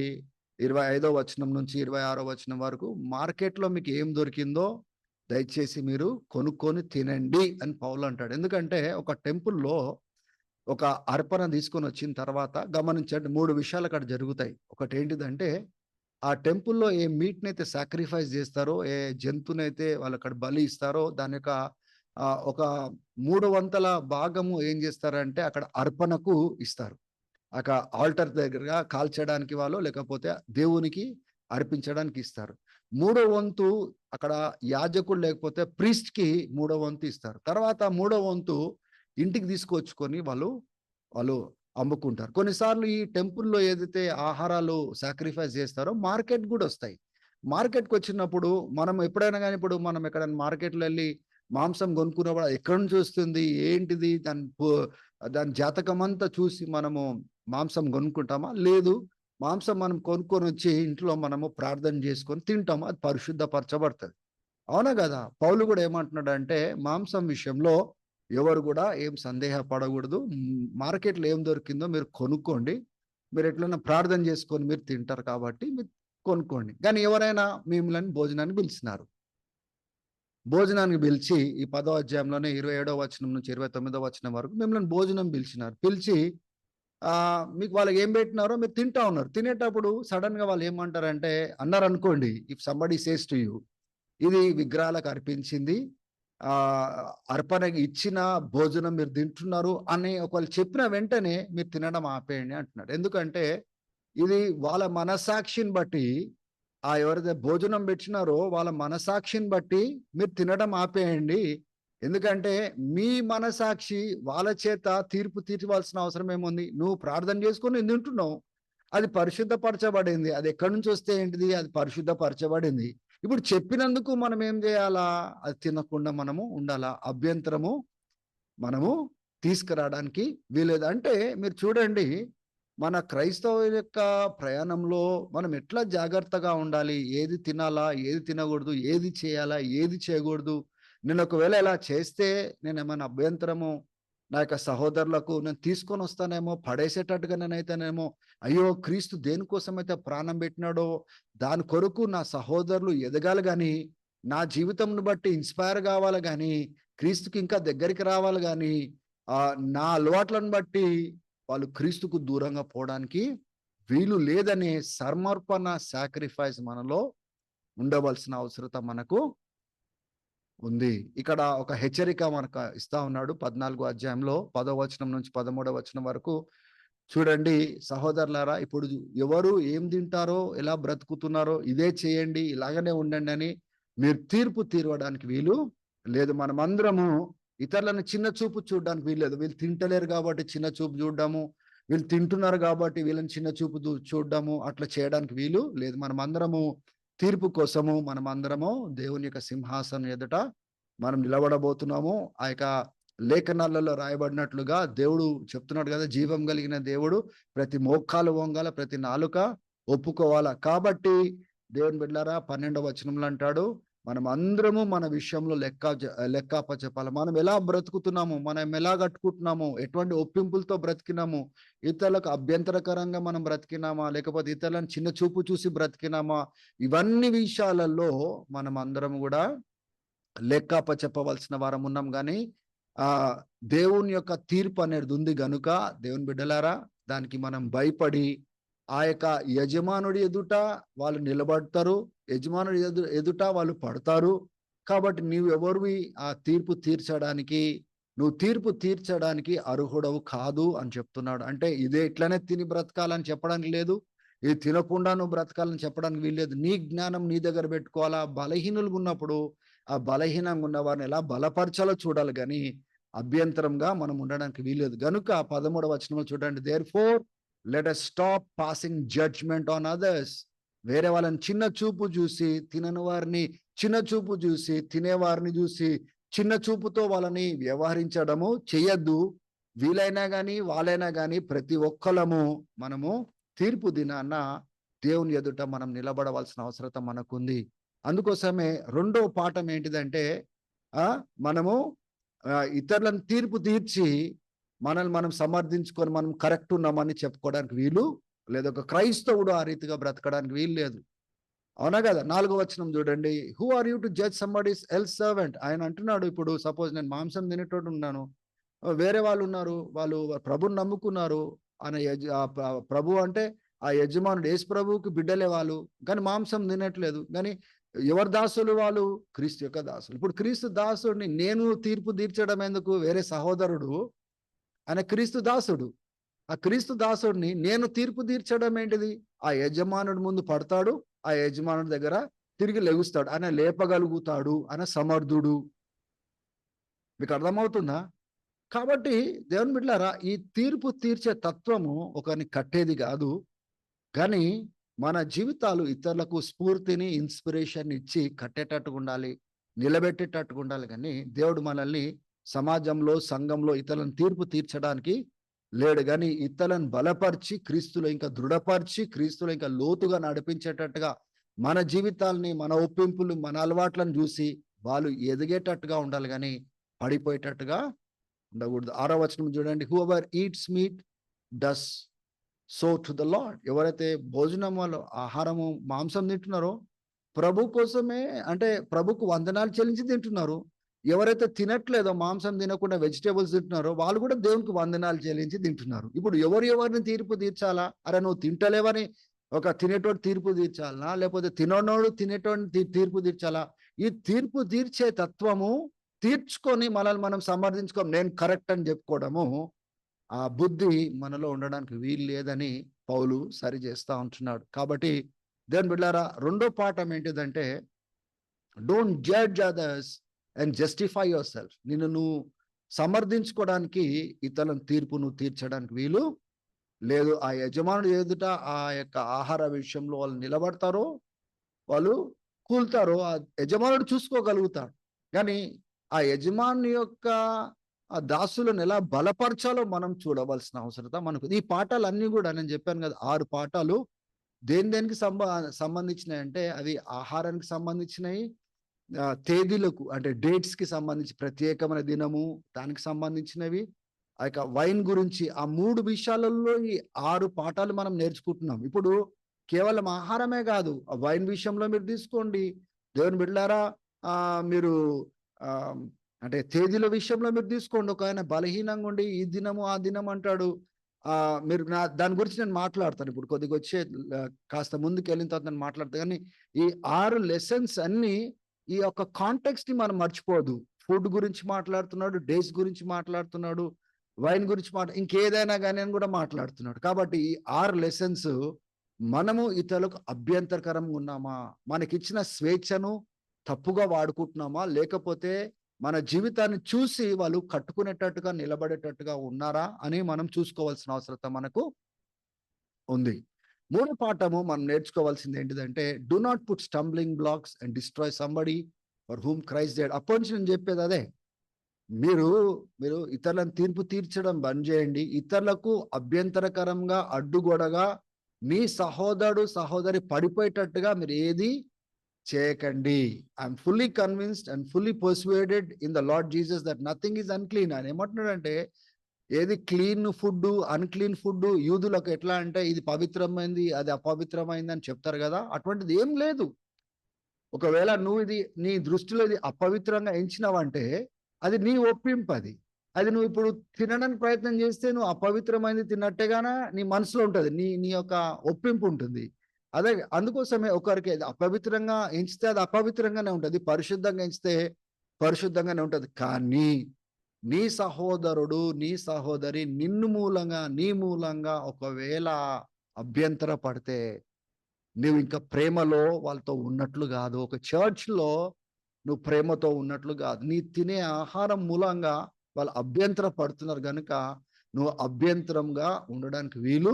25వ వచనం నుంచి 26వ వచనం వరకు, మార్కెట్లో మీకు ఏం దొరికిందో దయచేసి మీరు కొనుక్కొని తినండి అని పౌలు అంటాడు. ఎందుకంటే ఒక టెంపుల్లో ఒక అర్పణ తీసుకొని వచ్చిన తర్వాత గమనించండి, 3 విషయాలు అక్కడ జరుగుతాయి. ఒకటి ఏంటిదంటే, ఆ టెంపుల్లో ఏ మీట్‌ని అయితే సాక్రిఫైస్ చేస్తారో, ఏ జంతువునైతే వాళ్ళు అక్కడ బలి ఇస్తారో దాని యొక్క ఒక 3/4 భాగము ఏం చేస్తారంటే అక్కడ అర్పణకు ఇస్తారు. అక్కడ ఆల్టర్ దగ్గరగా కాల్చడానికి వాళ్ళు, లేకపోతే దేవునికి అర్పించడానికి ఇస్తారు. మూడో వంతు అక్కడ యాజకుడు లేకపోతే ప్రీస్ట్‌కి మూడో వంతు ఇస్తారు. తర్వాత మూడో వంతు ఇంటికి తీసుకొచ్చుకొని వాళ్ళు అమ్ముకుంటారు. కొన్నిసార్లు ఈ టెంపుల్‌లో ఏదైతే ఆహారాలు సాక్రిఫైస్ చేస్తారో మార్కెట్ కూడా వస్తాయి. మార్కెట్‌కి వచ్చినప్పుడు మనం ఎప్పుడైనా గాని, ఇప్పుడు మనం ఎక్కడైనా మార్కెట్‌లో ఎళ్లి మాంసం కొనుక్కున్నప్పుడు అది ఎక్కడి నుంచి వస్తుంది, ఏంటిది, దాని జాతకం అంతా చూసి మనము మాంసం కొనుక్కుంటామా? లేదు. మాంసం మనం కొనుక్కొని వచ్చి ఇంట్లో మనము ప్రార్థన చేసుకొని తింటాము. అది పరిశుద్ధపరచబడతది. అవునా గదా! పౌలు గూడా ఏమంటున్నాడంటే, మాంసం విషయంలో ఎవరు గూడా ఏం సందేహపడకూడదు. మార్కెట్‌లో ఏం దొరికిందో మీరు కొనుక్కోండి. మీరు ఎట్లైనా ప్రార్థన చేసుకొని మీరు తింటారు కాబట్టి మీరు కొనుక్కోండి. కానీ ఎవరైనా మిమ్మల్ని భోజనానికి పిలిచినారు. భోజనానికి పిలిచి ఈ 10వ అధ్యాయంలోనే 27వ వచనం నుంచి 29వ వచనం వరకు మిమ్మల్ని భోజనం పిలిచినారు. పిలిచి మీకు వాళ్ళకి ఏం పెట్టినారో మీరు తింటా ఉన్నారు. తినేటప్పుడు సడెన్‌గా వాళ్ళు ఏమంటారంటే, అన్నారనుకోండి, if somebody says to you, ఇది విగ్రహాలకు అర్పించింది, అర్పణకి ఇచ్చిన భోజనం మీరు తింటున్నారు అని ఒకవేళ చెప్పిన వెంటనే మీరు తినడం ఆపేయండి అంటున్నాడు. ఎందుకంటే ఇది వాళ్ళ మనస్సాక్షిని బట్టి, ఎవరైతే భోజనం పెట్టినారో వాళ్ళ మనస్సాక్షిని బట్టి మీరు తినడం ఆపేయండి. ఎందుకంటే మీ మనస్సాక్షి వాళ్ళ చేత తీర్పు తీర్చవలసిన అవసరం ఏముంది? నువ్వు ప్రార్థన చేసుకొని నువ్వు తింటున్నావు. అది పరిశుద్ధపరచబడింది. అది ఎక్కడి నుంచి వస్తే ఏంటిది? అది పరిశుద్ధపరచబడింది. ఇప్పుడు చెప్పినందుకు మనం ఏం చేయాలా? అది తినకుండా మనము ఉండాలా? అభ్యంతరము మనము తీసుకురావడానికి వీలేదు. అంటే మీరు చూడండి, మన క్రైస్తవ యొక్క ప్రయాణంలో మనం ఎట్లా జాగ్రత్తగా ఉండాలి? ఏది తినాలా? ఏది తినకూడదు? ఏది చేయాలా? ఏది చేయకూడదు? నేను ఒకవేళ ఇలా చేస్తే నేనేమైనా అభ్యంతరము నా యొక్క సహోదరులకు నేను తీసుకొనొస్తానేమో, పడేసేటట్టుగా నేనైతేనేమో, అయ్యో! క్రీస్తు దేనికోసమైతే ప్రాణం పెట్టినాడో, దాని కొరకు నా సహోదరులు ఎదగాలి గానీ, నా జీవితంను బట్టి ఇన్‌స్పైర్ గావాలి గానీ, క్రీస్తుకి ఇంకా దగ్గరికి రావాలి గానీ, నా అలవాట్లను బట్టి వాళ్ళు క్రీస్తుకు దూరంగా పోవడానికి వీలు లేదనే సమర్పణ సాక్రిఫైస్ మనలో ఉండవలసిన అవసరత మనకు ఉంది. ఇక్కడ ఒక హెచ్చరిక మనకు ఇస్తా ఉన్నాడు 14 అధ్యాయంలో 10వ వచనం నుంచి 13వ వచనం వరకు. చూడండి సహోదరులారా, ఇప్పుడు ఎవరు ఏం తింటారో, ఎలా బ్రతుకుతున్నారో ఇదే చేయండి, ఇలాగనే ఉండండి అని మీరు తీర్పు తీరవడానికి వీలు లేదు. మనమందరము ఇతరులను చిన్న చూపు చూడడానికి వీల్లేదు. వీళ్ళు తింటలేరు కాబట్టి చిన్న చూపు చూడడము, వీళ్ళు తింటున్నారు కాబట్టి వీళ్ళని చిన్న చూపు చూడడము, అట్లా చేయడానికి వీలు లేదు. మనమందరము తీర్పు కోసము మనమందరము దేవుని యొక్క సింహాసనం ఎదుట మనం నిలబడబోతున్నాము. ఆ యొక్క లేఖనాలలో రాయబడినట్లుగా దేవుడు చెప్తున్నాడు కదా, జీవం కలిగిన దేవుడు ప్రతి మోకాలు వంగాల, ప్రతి నాలుక ఒప్పుకోవాల. కాబట్టి దేవుని బిడ్డలారా 12వ వచనంలో అంటాడు, మనం అందరము మన విషయంలో లెక్కప్పచెప్పాలి. మనం ఎలా బ్రతుకుతున్నాము, మనం ఎలా కట్టుకుంటున్నాము, ఎటువంటి ఒప్పింపులతో బ్రతికినాము, ఇతరులకు అభ్యంతరకరంగా మనం బ్రతికినామా, లేకపోతే ఇతరులను చిన్న చూపు చూసి బ్రతికినామా, ఇవన్నీ విషయాలలో మనం అందరం కూడా లెక్కప్పచెప్పవలసిన వారం ఉన్నాం. గాని ఆ దేవుని యొక్క తీర్పు అనేది ఉంది గనుక దేవుని బిడ్డలారా, దానికి మనం భయపడి ఆ యొక్క యజమానుడి ఎదుట వాళ్ళు నిలబడతారు, యజమానుడి ఎదుట వాళ్ళు పడతారు. కాబట్టి నీవెవరివి ఆ తీర్పు తీర్చడానికి? నువ్వు తీర్పు తీర్చడానికి అర్హుడవు కాదు అని చెప్తున్నాడు. అంటే ఇదే ఇట్లనే తిని బ్రతకాలని చెప్పడానికి లేదు, ఇది తినకుండా నువ్వు బ్రతకాలని చెప్పడానికి వీల్లేదు. నీ జ్ఞానం నీ దగ్గర పెట్టుకోవాలా. బలహీనులుగా ఉన్నప్పుడు ఆ బలహీనంగా ఉన్న వారిని ఎలా బలపరచాలో చూడాలి గాని అభ్యంతరంగా మనం ఉండడానికి వీల్లేదు. గనుక 13వ వచనంలో చూడండి, therefore let us stop passing judgment on others. వేరే వాళ్ళని చిన్న చూపు చూసి, తినని వారిని చిన్న చూపు చూసి, తినేవారిని చూసి చిన్న చూపుతో వాళ్ళని వ్యవహరించడము చెయ్యొద్దు. వీలైనా గాని వాళ్ళైనా గాని ప్రతి ఒక్కళ్ళము మనము తీర్పు దినాన దేవుని ఎదుట మనం నిలబడవలసిన అవసరత మనకుంది. అందుకోసమే రెండో పాఠం ఏంటిదంటే, మనము ఇతరులను తీర్పు తీర్చి మనల్ని మనం సమర్థించుకొని మనం కరెక్ట్ ఉన్నామని చెప్పుకోవడానికి వీలు లేదు. ఒక క్రైస్తవుడు ఆ రీతిగా బ్రతకడానికి వీలు లేదు. అవునా కదా? 4వ వచనం చూడండి. Who are you to judge somebody's else servant? ఆయన అంటున్నాడు, ఇప్పుడు సపోజ్ నేను మాంసం తినేటోడు ఉన్నాను, వేరే వాళ్ళు ఉన్నారు, వాళ్ళు ప్రభుని నమ్ముకున్నారు. ఆయన ప్రభు అంటే ఆ యజమానుడు యేసు ప్రభువుకి బిడ్డలే వాళ్ళు, కానీ మాంసం తినట్లేదు. కానీ ఎవరి దాసులు వాళ్ళు? క్రీస్తు యొక్క దాసులు. ఇప్పుడు క్రీస్తు దాసుడిని నేను తీర్పు తీర్చడం ఎందుకు? వేరే సహోదరుడు ఆయన క్రీస్తు దాసుడు. ఆ క్రీస్తు దాసుడిని నేను తీర్పు తీర్చడం ఏంటిది? ఆ యజమానుడి ముందు పడతాడు, ఆ యజమానుడి దగ్గర తిరిగి లెగుస్తాడు. ఆయన లేపగలుగుతాడు, ఆయన సమర్థుడు. మీకు అర్థమవుతుందా? కాబట్టి దేవుని బిడ్డలారా, ఈ తీర్పు తీర్చే తత్వము ఒకరిని కట్టేది కాదు. కానీ మన జీవితాలు ఇతరులకు స్ఫూర్తిని, ఇన్స్పిరేషన్ ఇచ్చి కట్టేటట్టుగా ఉండాలి, నిలబెట్టేటట్టుగా ఉండాలి. కానీ దేవుడు మనల్ని సమాజంలో, సంఘంలో ఇతరులను తీర్పు తీర్చడానికి లేడు. కానీ ఇతరులను బలపరిచి, క్రీస్తులో ఇంకా దృఢపరిచి, క్రీస్తులో ఇంకా లోతుగా నడిపించేటట్టుగా మన జీవితాల్ని, మన ఒప్పింపులు, మన అలవాట్లను చూసి వాళ్ళు ఎదిగేటట్టుగా ఉండాలి. కానీ పడిపోయేటట్టుగా ఉండకూడదు. 6వ వచనం చూడండి. Whoever eats meet does so to the lord. ఎవరైతే భోజనం వాళ్ళు ఆహారము మాంసం తింటున్నారో ప్రభు కోసమే, అంటే ప్రభుకు వందనాలు చెల్లించి తింటున్నారు. ఎవరైతే తినట్లేదో, మాంసం తినకుండా వెజిటేబుల్స్ తింటున్నారో వాళ్ళు కూడా దేవునికి వందనాలు చెల్లించి తింటున్నారు. ఇప్పుడు ఎవరిని తీర్పు తీర్చాలా? అరే నువ్వు తింటలేవని ఒక తినేటోడు తీర్పు తీర్చాలనా, లేకపోతే తిననోడు తినేటోడిని తీర్పు తీర్చాలా? ఈ తీర్పు తీర్చే తత్వము తీర్చుకొని మనల్ని మనం సమర్థించుకోం, నేను కరెక్ట్ అని చెప్పుకోవడము, ఆ బుద్ధి మనలో ఉండడానికి వీలు లేదని పౌలు సరి చేస్తా ఉంటున్నాడు. కాబట్టి దేవుని బిడ్డలారా, రెండో పాఠం ఏంటిదంటే, don't judge others and justify your self. నిన్ను నువ్వు సమర్థించుకోవడానికి ఇతరుల తీర్పు నువ్వు తీర్చడానికి వీలు లేదు. ఆ యజమానుడు ఎదుట ఆ యొక్క ఆహార విషయంలో వాళ్ళు నిలబడతారో, వాళ్ళు కూలుతారో ఆ యజమానుడు చూసుకోగలుగుతాడు. కానీ ఆ యజమాని యొక్క ఆ దాసులను ఎలా బలపరచాలో మనం చూడవలసిన అవసరత మనకు. ఈ పాఠాలన్నీ కూడా నేను చెప్పాను కదా, 6 పాఠాలు దేనికి సంబంధించినయంటే అవి ఆహారానికి సంబంధించినయి, తేదీలకు అంటే డేట్స్‌కి సంబంధించి ప్రత్యేకమైన దినము దానికి సంబంధించినవి. ఆ యొక్క వైన్ గురించి ఆ 3 విషయాలలో ఈ 6 పాఠాలు మనం నేర్చుకుంటున్నాం. ఇప్పుడు కేవలం ఆహారమే కాదు, ఆ వైన్ విషయంలో మీరు తీసుకోండి. దేవుని బిడ్డలారా, మీరు ఆహ్, అంటే తేదీల విషయంలో మీరు తీసుకోండి. ఒకాయన బలహీనంగా ఉండి ఈ దినము, ఆ దినం అంటాడు. మీరు దాని గురించి నేను మాట్లాడతాను. ఇప్పుడు కొద్దిగా కాస్త ముందుకెళ్ళిన తర్వాత నేను మాట్లాడతా గానీ, ఈ 6 లెసన్స్ అన్నీ ఈ యొక్క కాంటెక్స్ట్‌ని మనం మర్చిపోవద్దు. ఫుడ్ గురించి మాట్లాడుతున్నాడు, డేస్ గురించి మాట్లాడుతున్నాడు, వైన్ గురించి ఇంకేదైనా గాని అని కూడా మాట్లాడుతున్నాడు. కాబట్టి ఈ 6 లెసన్స్ మనము ఇతరులకు అభ్యంతరకరంగా ఉన్నామా? మనకిచ్చిన స్వేచ్ఛను తప్పుగా వాడుకుంటున్నామా? లేకపోతే మన జీవితాన్ని చూసి వాళ్ళు కట్టుకునేటట్టుగా, నిలబడేటట్టుగా ఉన్నారా అని మనం చూసుకోవాల్సిన అవసరత మనకు ఉంది. మూడో పాఠము మనం నేర్చుకోవాల్సింది ఏంటిదంటే, do not put stumbling blocks and destroy somebody for whom Christ died. అప్పటినుంచి నేను చెప్పేది అదే. మీరు మీరు ఇతరులను తీర్పు తీర్చడం బంద్ చేయండి. ఇతరులకు అభ్యంతరకరంగా, అడ్డుగోడగా మీ సహోదరుడు, సహోదరి పడిపోయేటట్టుగా మీరు ఏది చేయకండి. I'm fully convinced and fully పర్సువేడెడ్ in the lord Jesus that nothing is unclean. ఆయన ఏమంటున్నాడంటే, ఏది క్లీన్ ఫుడ్, అన్‌క్లీన్ ఫుడ్ యూదులకు ఎట్లా అంటే ఇది పవిత్రమైంది, అది అపవిత్రమైంది అని చెప్తారు కదా! అటువంటిది ఏం లేదు. ఒకవేళ నువ్వు ఇది నీ దృష్టిలో ఇది అపవిత్రంగా ఎంచినావంటే అది నీ ఒప్పింపది. అది నువ్వు ఇప్పుడు తినడానికి ప్రయత్నం చేస్తే నువ్వు అపవిత్రమైనది తిన్నట్టేగాన నీ మనసులో ఉంటది. నీ నీ యొక్క ఒప్పింపు ఉంటుంది. అదే అందుకోసమే ఒకరికి అది అపవిత్రంగా ఎంచితే అది అపవిత్రంగానే ఉంటది. పరిశుద్ధంగా ఎంచితే పరిశుద్ధంగానే ఉంటది. కానీ నీ సహోదరుడు, నీ సహోదరి నిన్ను మూలంగా, నీ మూలంగా ఒకవేళ అభ్యంతర పడితే నువ్వు ఇంకా ప్రేమలో వాళ్ళతో ఉన్నట్లు కాదు. ఒక చర్చ్‌లో నువ్వు ప్రేమతో ఉన్నట్లు కాదు. నీ తినే ఆహారం మూలంగా వాళ్ళు అభ్యంతర పడుతున్నారు గనుక, నువ్వు అభ్యంతరంగా ఉండడానికి వీలు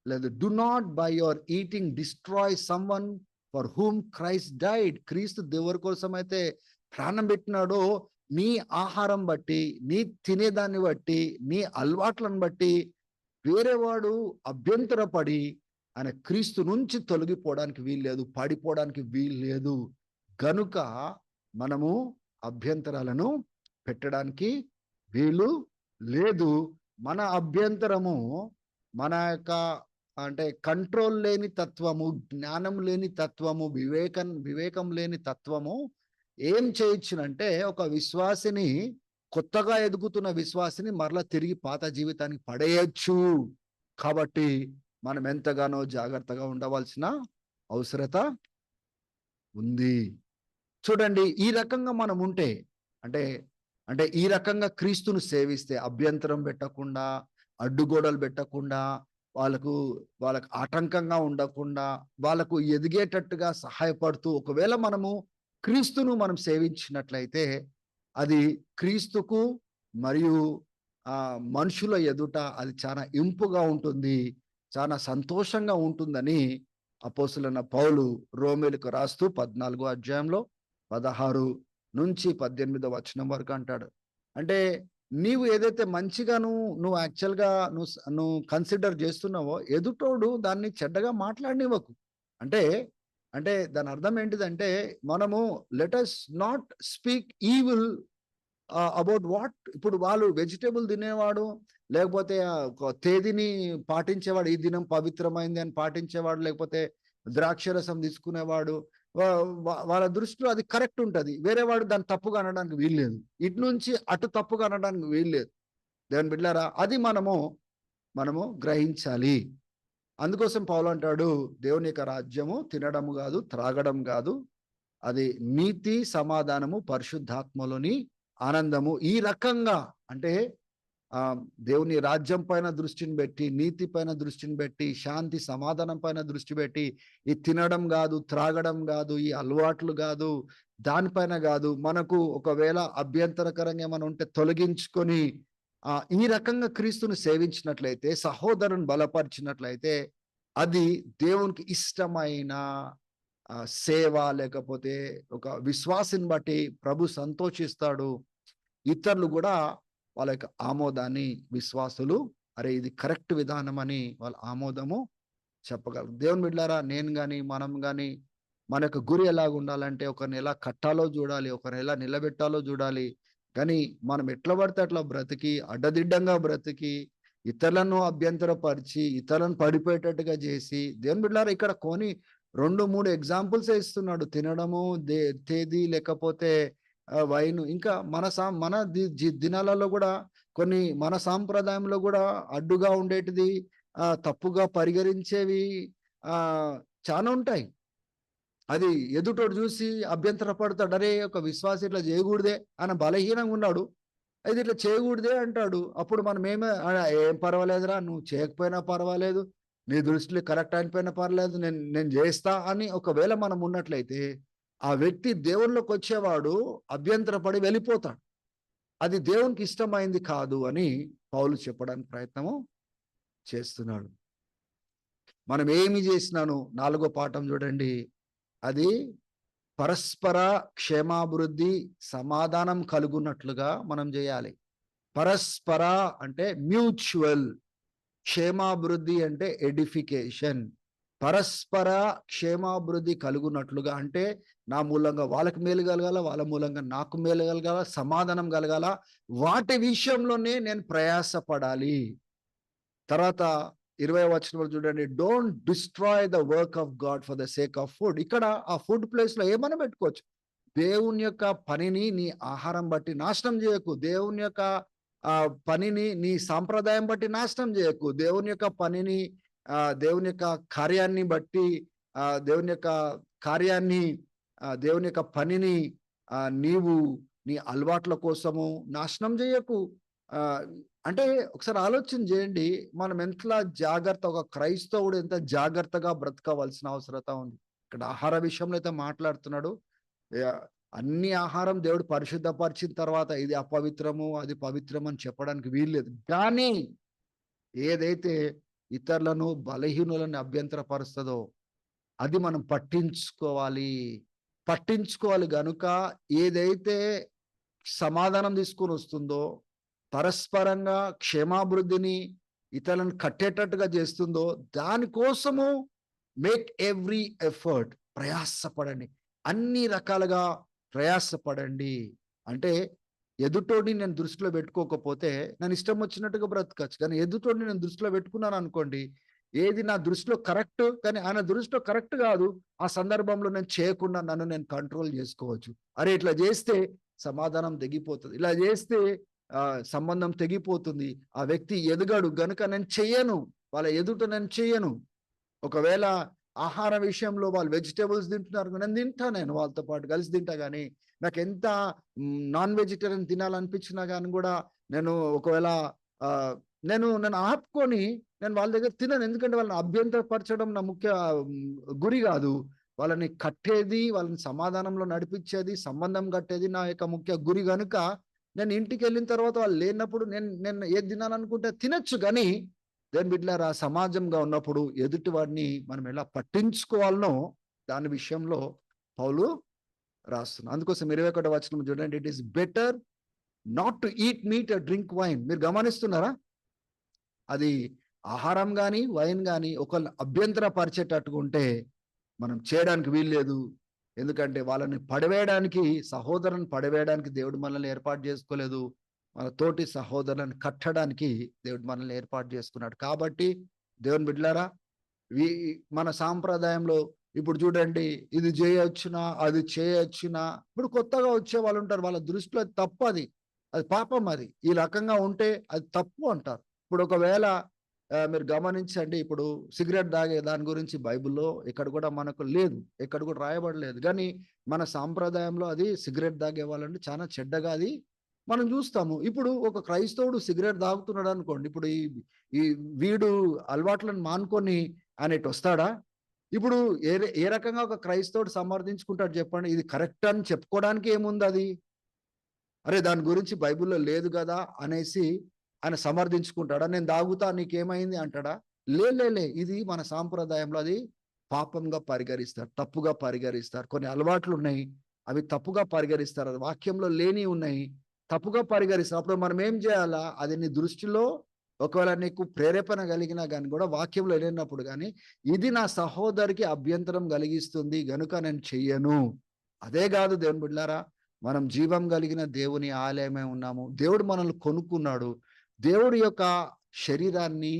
లేదు. Do not by your eating destroy someone for whom Christ died. క్రీస్తు దేవురి కోసమైతే ప్రాణం పెట్టినాడో, నీ ఆహారం బట్టి, నీ తినేదాన్ని బట్టి, నీ అలవాట్లను బట్టి వేరే వాడు అభ్యంతరపడి ఆయన క్రీస్తు నుంచి తొలగిపోవడానికి వీల్లేదు, పడిపోవడానికి వీల్లేదు. గనుక మనము అభ్యంతరాలను పెట్టడానికి వీలు లేదు. మన అభ్యంతరము మన యొక్క అంటే కంట్రోల్ లేని తత్వము, జ్ఞానం లేని తత్వము, వివేకం లేని తత్వము ఏం చేయొచ్చునంటే ఒక విశ్వాసిని, కొత్తగా ఎదుగుతున్న విశ్వాసిని మరలా తిరిగి పాత జీవితానికి పడేయొచ్చు. కాబట్టి మనం ఎంతగానో జాగ్రత్తగా ఉండవలసిన అవసరత ఉంది. చూడండి, ఈ రకంగా మనం ఉంటే అంటే అంటే ఈ రకంగా క్రీస్తును సేవిస్తే అభ్యంతరం పెట్టకుండా, అడ్డుగోడలు పెట్టకుండా, వాళ్ళకు వాళ్ళకు ఆటంకంగా ఉండకుండా, వాళ్ళకు ఎదిగేటట్టుగా సహాయపడుతూ ఒకవేళ మనము క్రీస్తును మనం సేవించినట్లయితే అది క్రీస్తుకు మరియు మనుషుల ఎదుట అది చాలా ఇంపుగా ఉంటుంది, చాలా సంతోషంగా ఉంటుందని అపోస్తలుడైన పౌలు రోమీయులకు రాస్తూ 14వ అధ్యాయంలో 16-18 వచనం వరకు అంటాడు. అంటే నీవు ఏదైతే మంచిగా నువ్వు యాక్చువల్‌గా నువ్వు కన్సిడర్ చేస్తున్నావో ఎదుటోడు దాన్ని చెడ్డగా మాట్లాడనివ్వకు. అంటే అంటే దాని అర్థం ఏంటిదంటే మనము let us not speak evil about what. ఇప్పుడు వాళ్ళు వెజిటబుల్ తినేవాడు, లేకపోతే ఒక తేదీని పాటించేవాడు, ఈ దినం పవిత్రమైంది అని పాటించేవాడు, లేకపోతే ద్రాక్షరసం తీసుకునేవాడు, వాళ్ళ దృష్టిలో అది కరెక్ట్ ఉంటది. వేరే వాడు దాన్ని తప్పుగా అనడానికి వీల్లేదు. ఇటు నుంచి అటు తప్పుగా అనడానికి వీల్లేదు. దేవుని బిడ్డలారా, అది మనము గ్రహించాలి. అందుకోసం పౌలు అంటాడు, దేవుని యొక్క రాజ్యము తినడము కాదు, త్రాగడం కాదు, అది నీతి, సమాధానము, పరిశుద్ధాత్మలోని ఆనందము. ఈ రకంగా అంటే దేవుని రాజ్యం పైన దృష్టిని పెట్టి, నీతి పైన దృష్టిని పెట్టి, శాంతి సమాధానం పైన దృష్టి పెట్టి, ఈ తినడం కాదు, త్రాగడం కాదు, ఈ అలవాట్లు కాదు, దానిపైన కాదు, మనకు ఒకవేళ అభ్యంతరకరంగా ఏమైనా ఉంటే తొలగించుకొని ఈ రకంగా క్రీస్తుని సేవించినట్లయితే, సహోదరుని బలపరిచినట్లయితే అది దేవునికి ఇష్టమైన సేవ, లేకపోతే ఒక విశ్వాసిని బట్టి ప్రభు సంతోషిస్తాడు. ఇతరులు కూడా వాళ్ళ యొక్క ఆమోదాన్ని విశ్వాసులు అరే ఇది కరెక్ట్ విధానం అని వాళ్ళ ఆమోదము చెప్పగలరు. దేవుని బిడ్డలారా, నేను గాని మనం గాని మన యొక్క గురి ఎలాగ ఉండాలంటే ఒకరిని ఎలా కట్టాలో చూడాలి, ఒకరిని ఎలా నిలబెట్టాలో చూడాలి. కానీ మనం ఎట్లా పడితే అట్లా బ్రతికి అడ్డదిడ్డంగా బ్రతికి ఇతరులను అభ్యంతరపరిచి ఇతరులను పడిపోయేటట్టుగా చేసి, దేవుని బిడ్డలారా ఇక్కడ కొని 2, 3 ఎగ్జాంపుల్స్ ఇస్తున్నాడు. తినడము, తేదీ లేకపోతే వైన్, ఇంకా మన దినాలలో కూడా కొన్ని మన సాంప్రదాయంలో కూడా అడ్డుగా ఉండేటిది, తప్పుగా పరిగణించేవి చాలా ఉంటాయి. అది ఎదుటోడు చూసి అభ్యంతరపడతాడు. అరే ఒక విశ్వాసి ఇట్లా చేయకూడదే, ఆయన బలహీనంగా ఉన్నాడు, అది ఇట్లా చేయకూడదే అంటాడు. అప్పుడు మనం ఏం పర్వాలేదురా, నువ్వు చేయకపోయినా పర్వాలేదు, నీ దృష్టిలో కరెక్ట్ అయిపోయినా పర్లేదు, నేను చేస్తా అని ఒకవేళ మనం ఉన్నట్లయితే ఆ వ్యక్తి దేవుళ్ళకి వచ్చేవాడు అభ్యంతరపడి వెళ్ళిపోతాడు. అది దేవునికి ఇష్టమైంది కాదు అని పౌలు చెప్పడానికి ప్రయత్నము చేస్తున్నాడు. మనం ఏమి చేసినాను 4వ పాఠం చూడండి, అది పరస్పర క్షేమాభివృద్ధి సమాధానం కలుగున్నట్లుగా మనం చేయాలి. పరస్పర అంటే మ్యూచువల్, క్షేమాభివృద్ధి అంటే ఎడిఫికేషన్. పరస్పర క్షేమాభివృద్ధి కలుగునట్లుగా అంటే నా మూలంగా వాళ్ళకి మేలు కలగాల, వాళ్ళ మూలంగా నాకు మేలు కలగాల, సమాధానం కలగాల, వాటి విషయంలోనే నేను ప్రయాసపడాలి. తర్వాత 20వ వచనంలో చూడండి, don't destroy the work of God for the sake of food. ఇక్కడ ఆ ఫుడ్ ప్లేస్ లో ఏమైనా పెట్టుకోవచ్చు. దేవుని యొక్క పనిని నీ ఆహారం బట్టి నాశనం చేయకు. దేవుని యొక్క పనిని నీ సాంప్రదాయం బట్టి నాశనం చేయకు. దేవుని యొక్క పనిని దేవుని యొక్క కార్యాన్ని బట్టి దేవుని యొక్క కార్యాన్ని దేవుని యొక్క పనిని నీవు నీ అలవాట్ల కోసము నాశనం చేయకు. అంటే ఒకసారి ఆలోచన చేయండి, మనం ఎంత జాగ్రత్త, ఒక క్రైస్తవుడు ఎంత జాగ్రత్తగా బ్రతకవలసిన అవసరత ఉంది. ఇక్కడ ఆహార విషయంలో అయితే మాట్లాడుతున్నాడు. అన్ని ఆహారం దేవుడు పరిశుద్ధపరిచిన తర్వాత ఇది అపవిత్రము అది పవిత్రం అని చెప్పడానికి వీల్లేదు. కానీ ఏదైతే ఇతరులను బలహీనులను అభ్యంతరపరుస్తుందో అది మనం పట్టించుకోవాలి గనుక ఏదైతే సమాధానం తీసుకొని వస్తుందో, పరస్పరంగా క్షేమాభివృద్ధిని ఇతరులను కట్టేటట్టుగా చేస్తుందో దానికోసము మేక్ ఎవ్రీ ఎఫర్ట్, ప్రయాసపడండి, అన్ని రకాలుగా ప్రయాసపడండి. అంటే ఎదుటోడిని నేను దృష్టిలో పెట్టుకోకపోతే నన్ను ఇష్టం వచ్చినట్టుగా బ్రతకచ్చు. కానీ ఎదుటోడిని నేను దృష్టిలో పెట్టుకున్నాను అనుకోండి, ఏది నా దృష్టిలో కరెక్ట్ కానీ ఆయన దృష్టిలో కరెక్ట్ కాదు, ఆ సందర్భంలో నేను చేయకుండా నన్ను నేను కంట్రోల్ చేసుకోవచ్చు. అరే ఇట్లా చేస్తే సమాధానం తెగిపోతుంది, ఇలా చేస్తే సంబంధం తెగిపోతుంది, ఆ వ్యక్తి ఎదగడు గనుక నేను చెయ్యను, వాళ్ళ ఎదుట నేను చెయ్యను. ఒకవేళ ఆహార విషయంలో వాళ్ళు వెజిటేబుల్స్ తింటున్నారు, నేను వాళ్ళతో పాటు కలిసి తింటా. కానీ నాకు ఎంత నాన్ వెజిటేరియన్ తినాలనిపించినా కానీ కూడా నేను ఒకవేళ నన్ను ఆపుకొని నేను వాళ్ళ దగ్గర తినను. ఎందుకంటే వాళ్ళని అభ్యంతరపరచడం నా ముఖ్య గురి కాదు. వాళ్ళని కట్టేది, వాళ్ళని సమాధానంలో నడిపించేది, సంబంధం కట్టేది నా యొక్క ముఖ్య గురి కనుక నేను ఇంటికి వెళ్ళిన తర్వాత వాళ్ళు లేనప్పుడు నేను ఏది తినాలనుకుంటే తినచ్చు. కానీ దేని బిడ్డలారా, సమాజంగా ఉన్నప్పుడు ఎదుటి వాడిని మనం ఎలా పట్టించుకోవాలనో దాని విషయంలో పౌలు రాస్తున్నాడు. అందుకోసం 21వ వచనం చూడండి, it is better not to eat meat are drink wine. మీరు గమనిస్తున్నారా? అది ఆహారం కానీ వైన్ కానీ ఒకళ్ళని అభ్యంతరపరిచేటట్టుగా ఉంటే మనం చేయడానికి వీల్లేదు. ఎందుకంటే వాళ్ళని పడవేయడానికి, సహోదరుని పడవేయడానికి దేవుడు మనల్ని ఏర్పాటు చేసుకోలేదు. మన తోటి సహోదరులను కట్టడానికి దేవుడు మనల్ని ఏర్పాటు చేసుకున్నాడు. కాబట్టి దేవుని బిడ్డలారా, మన సాంప్రదాయంలో ఇప్పుడు చూడండి, ఇది చేయొచ్చునా అది చేయొచ్చునా, ఇప్పుడు కొత్తగా వచ్చే వాళ్ళు ఉంటారు, వాళ్ళ దృష్టిలో అది తప్పు, అది పాపం, అది ఈ రకంగా ఉంటే అది తప్పు అంటారు. ఇప్పుడు ఒకవేళ మీరు గమనించండి, ఇప్పుడు సిగరెట్ తాగే దాని గురించి బైబిల్లో ఎక్కడ కూడా మనకు లేదు, ఎక్కడ కూడా రాయబడలేదు. కానీ మన సాంప్రదాయంలో అది సిగరెట్ తాగే వాళ్ళంటే చాలా చెడ్డగా అది మనం చూస్తాము. ఇప్పుడు ఒక క్రైస్తవుడు సిగరెట్ తాగుతున్నాడు అనుకోండి, ఇప్పుడు ఈ వీడు అలవాట్లను మానుకొని ఆయన ఇటు వస్తాడా? ఇప్పుడు ఏ రకంగా ఒక క్రైస్తవుడు సమర్థించుకుంటాడు చెప్పండి? ఇది కరెక్ట్ అని చెప్పుకోవడానికి ఏముంది? అది అరే దాని గురించి బైబిల్లో లేదు కదా అనేసి ఆయన సమర్థించుకుంటాడా? నేను తాగుతా నీకేమైంది అంటాడా? లే, ఇది మన సాంప్రదాయంలో అది పాపంగా పరిగణిస్తారు, తప్పుగా పరిగణిస్తారు. కొన్ని అలవాట్లు ఉన్నాయి, అవి తప్పుగా పరిగణిస్తారు, అది వాక్యంలో లేని ఉన్నాయి, తప్పుగా పరిగణిస్తాం. అప్పుడు మనం ఏం చేయాలా? అది నీ దృష్టిలో ఒకవేళ నీకు ప్రేరేపణ కలిగినా గాని కూడా వాక్యంలో వెళ్ళినప్పుడు గాని, ఇది నా సహోదరికి అభ్యంతరం కలిగిస్తుంది గనుక నేను చెయ్యను. అదే కాదు దేవుని బిడ్డలారా, మనం జీవం కలిగిన దేవుని ఆలయమై ఉన్నాము. దేవుడు మనల్ని కొనుక్కున్నాడు. దేవుడి యొక్క శరీరాన్ని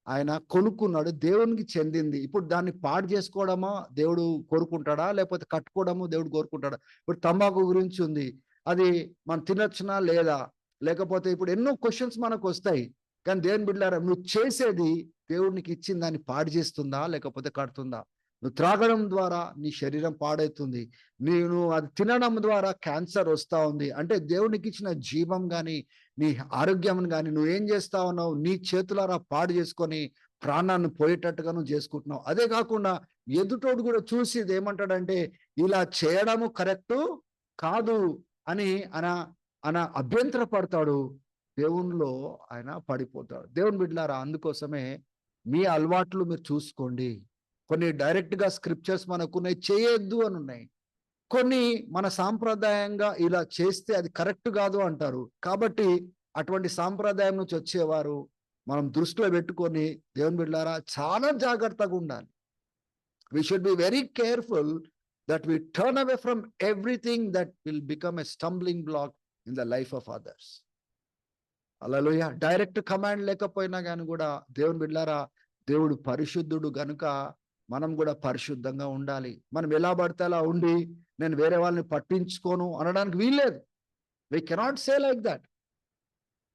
ఆయన కొనుక్కున్నాడు. దేవునికి చెందింది. ఇప్పుడు దాన్ని పాడు చేసుకోవడమా దేవుడు కోరుకుంటాడా? లేకపోతే కట్టుకోవడము దేవుడు కోరుకుంటాడా? ఇప్పుడు తంబాకు గురించి ఉంది. అది మనం తినొచ్చునా లేదా? లేకపోతే ఇప్పుడు ఎన్నో క్వెషన్స్ మనకొస్తాయి. కానీ దేవుని బిడ్డలారా, నువ్వు చేసేది దేవుడు నీకు ఇచ్చిన దాన్ని పాడు చేస్తుందా? లేకపోతే కడుతుందా? నువ్వు త్రాగడం ద్వారా నీ శరీరం పాడవుతుంది. నువ్వు అది తినడం ద్వారా క్యాన్సర్ వస్తా ఉంది. అంటే దేవునికి ఇచ్చిన జీవం గాని, నీ ఆరోగ్యం గాని నువ్వేం చేస్తా ఉన్నావు? నీ చేతులారా పాడు చేసుకొని ప్రాణాన్ని పోయేటట్టుగా నువ్వు చేసుకుంటున్నావు. అదే కాకుండా ఎదుటోడు కూడా చూసి ఏమంటాడంటే, ఇలా చేయడము కరెక్టు కాదు అని ఆయన అభ్యంతర పడతాడు. దేవునిలో ఆయన పడిపోతాడు. దేవుని బిడ్డలారా, అందుకోసమే మీ అలవాట్లు మీరు చూసుకోండి. కొన్ని డైరెక్ట్ గా స్క్రిప్చర్స్ మనకున్నాయి, చేయొద్దు అని ఉన్నాయి. కొన్ని మన సాంప్రదాయంగా ఇలా చేస్తే అది కరెక్ట్ కాదు అంటారు. కాబట్టి అటువంటి సాంప్రదాయం నుంచి వచ్చేవారు మనం దృష్టిలో పెట్టుకొని దేవుని బిడ్డలారా చాలా జాగ్రత్తగా ఉండాలి. We should be very careful that we turn away from everything that will become a stumbling block in the life of others. Hallelujah. Direct command లేకపోయినా కానీ కూడా దేవుని బిడ్డలారా, దేవుడు పరిశుద్ధుడు గనుక మనం కూడా పరిశుద్ధంగా ఉండాలి. మనం ఎలా పడితే అలా ఉండి నేను వేరే వాళ్ళని పట్టించుకోను అనడానికి వీల్లేదు. We cannot say like that.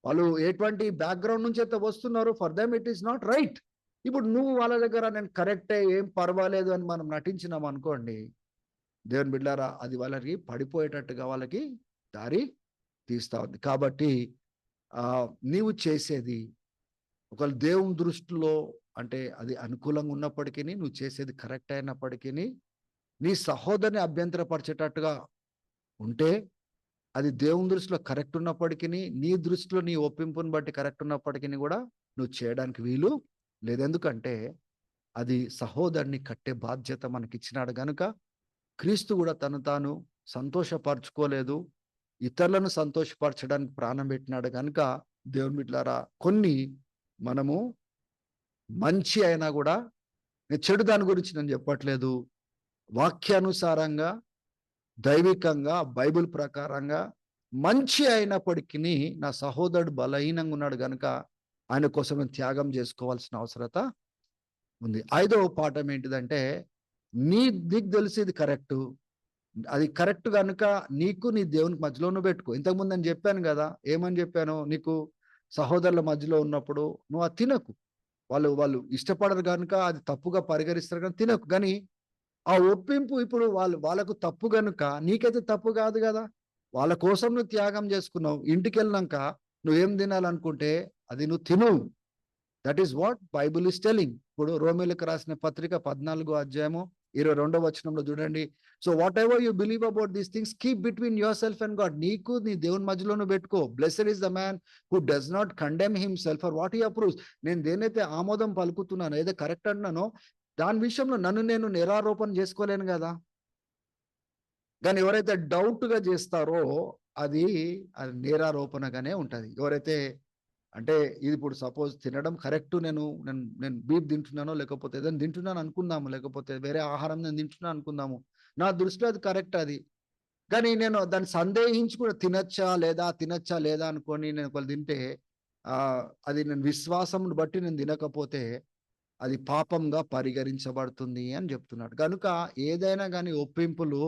వాళ్ళు ఎటువంటి బ్యాక్గ్రౌండ్ నుంచి అయితే వస్తున్నారు, for them it is not right. ఇప్పుడు నువ్వు వాళ్ళ దగ్గర నేను కరెక్టే, ఏం పర్వాలేదు అని మనం నటించినాం అనుకోండి, దేవుని బిడ్డలారా, అది వాళ్ళకి పడిపోయేటట్టుగా వాళ్ళకి దారి తీస్తా ఉంది. కాబట్టి నీవు చేసేది ఒకవేళ దేవుని దృష్టిలో అంటే అది అనుకూలంగా ఉన్నప్పటికీ, నువ్వు చేసేది కరెక్ట్ అయినప్పటికీ, నీ సహోదరుని అభ్యంతరపరిచేటట్టుగా ఉంటే అది దేవుని దృష్టిలో కరెక్ట్ ఉన్నప్పటికీ, నీ దృష్టిలో నీ ఒప్పింపుని బట్టి కరెక్ట్ ఉన్నప్పటికీ కూడా నువ్వు చేయడానికి వీలు లేదు. ఎందుకంటే అది సహోదరుని కట్టే బాధ్యత మనకిచ్చినాడు గనుక. క్రీస్తు కూడా తను తాను సంతోషపరచుకోలేదు, ఇతరులను సంతోషపరచడానికి ప్రాణం పెట్టినాడు కనుక దేవుని బిడ్డలారా, కొన్ని మనము మంచి అయినా కూడా, నేను చెడు దాని గురించి నేను చెప్పట్లేదు, వాక్యానుసారంగా దైవికంగా బైబిల్ ప్రకారంగా మంచి అయినప్పటికీ నా సహోదరుడు బలహీనంగా ఉన్నాడు కనుక ఆయన కోసం నేను త్యాగం చేసుకోవాల్సిన అవసరత ఉంది. 5వ పాఠం ఏంటిదంటే, నీకు తెలిసి ఇది కరెక్టు, అది కరెక్ట్ కనుక నీకు నీ దేవునికి మధ్యలోనూ పెట్టుకో. ఇంతకుముందు నేను చెప్పాను కదా, ఏమని చెప్పాను? నీకు సహోదరుల మధ్యలో ఉన్నప్పుడు నువ్వు అది తినకు. వాళ్ళు ఇష్టపడరు కనుక అది తప్పుగా పరిగణిస్తారు కానీ తినకు. కానీ ఆ ఒప్పింపు ఇప్పుడు వాళ్ళకు తప్పు గనుక నీకైతే తప్పు కాదు కదా. వాళ్ళ కోసం నువ్వు త్యాగం చేసుకున్నావు. ఇంటికి వెళ్ళినాక నువ్వేం తినాలనుకుంటే అది నువ్వు తిను. That is what Bible is telling. ఇప్పుడు రోమీయులకు రాసిన పత్రిక 14వ అధ్యాయము 22వ వచనంలో చూడండి. So what ever you believe about these things keep between your self and God. నీకు నీ దేవుని మధ్యలోనూ పెట్టుకో. Blessed is the man who does not condemn himself for what he approves. నేను దేనైతే ఆమోదం పలుకుతున్నానో, ఏదో కరెక్ట్ అంటున్నానో దాని విషయంలో నన్ను నేను నిరారోపణ చేసుకోలేను కదా. కానీ ఎవరైతే డౌట్గా చేస్తారో అది నేరారోపణగానే ఉంటుంది. ఎవరైతే అంటే ఇది ఇప్పుడు సపోజ్ తినడం కరెక్ట్, నేను బీఫ్ తింటున్నానో లేకపోతే ఏదైనా తింటున్నాను అనుకుందాము, లేకపోతే వేరే ఆహారం నేను తింటున్నాను అనుకుందాము, నా దృష్టిలో అది కరెక్ట్ అది. కానీ నేను దాన్ని సందేహించి కూడా తినచ్చా లేదా అనుకొని నేను ఒకళ్ళు తింటే అది నేను విశ్వాసం బట్టి నేను తినకపోతే అది పాపంగా పరిగణించబడుతుంది అని చెప్తున్నాడు. కనుక ఏదైనా కానీ ఒప్పింపులు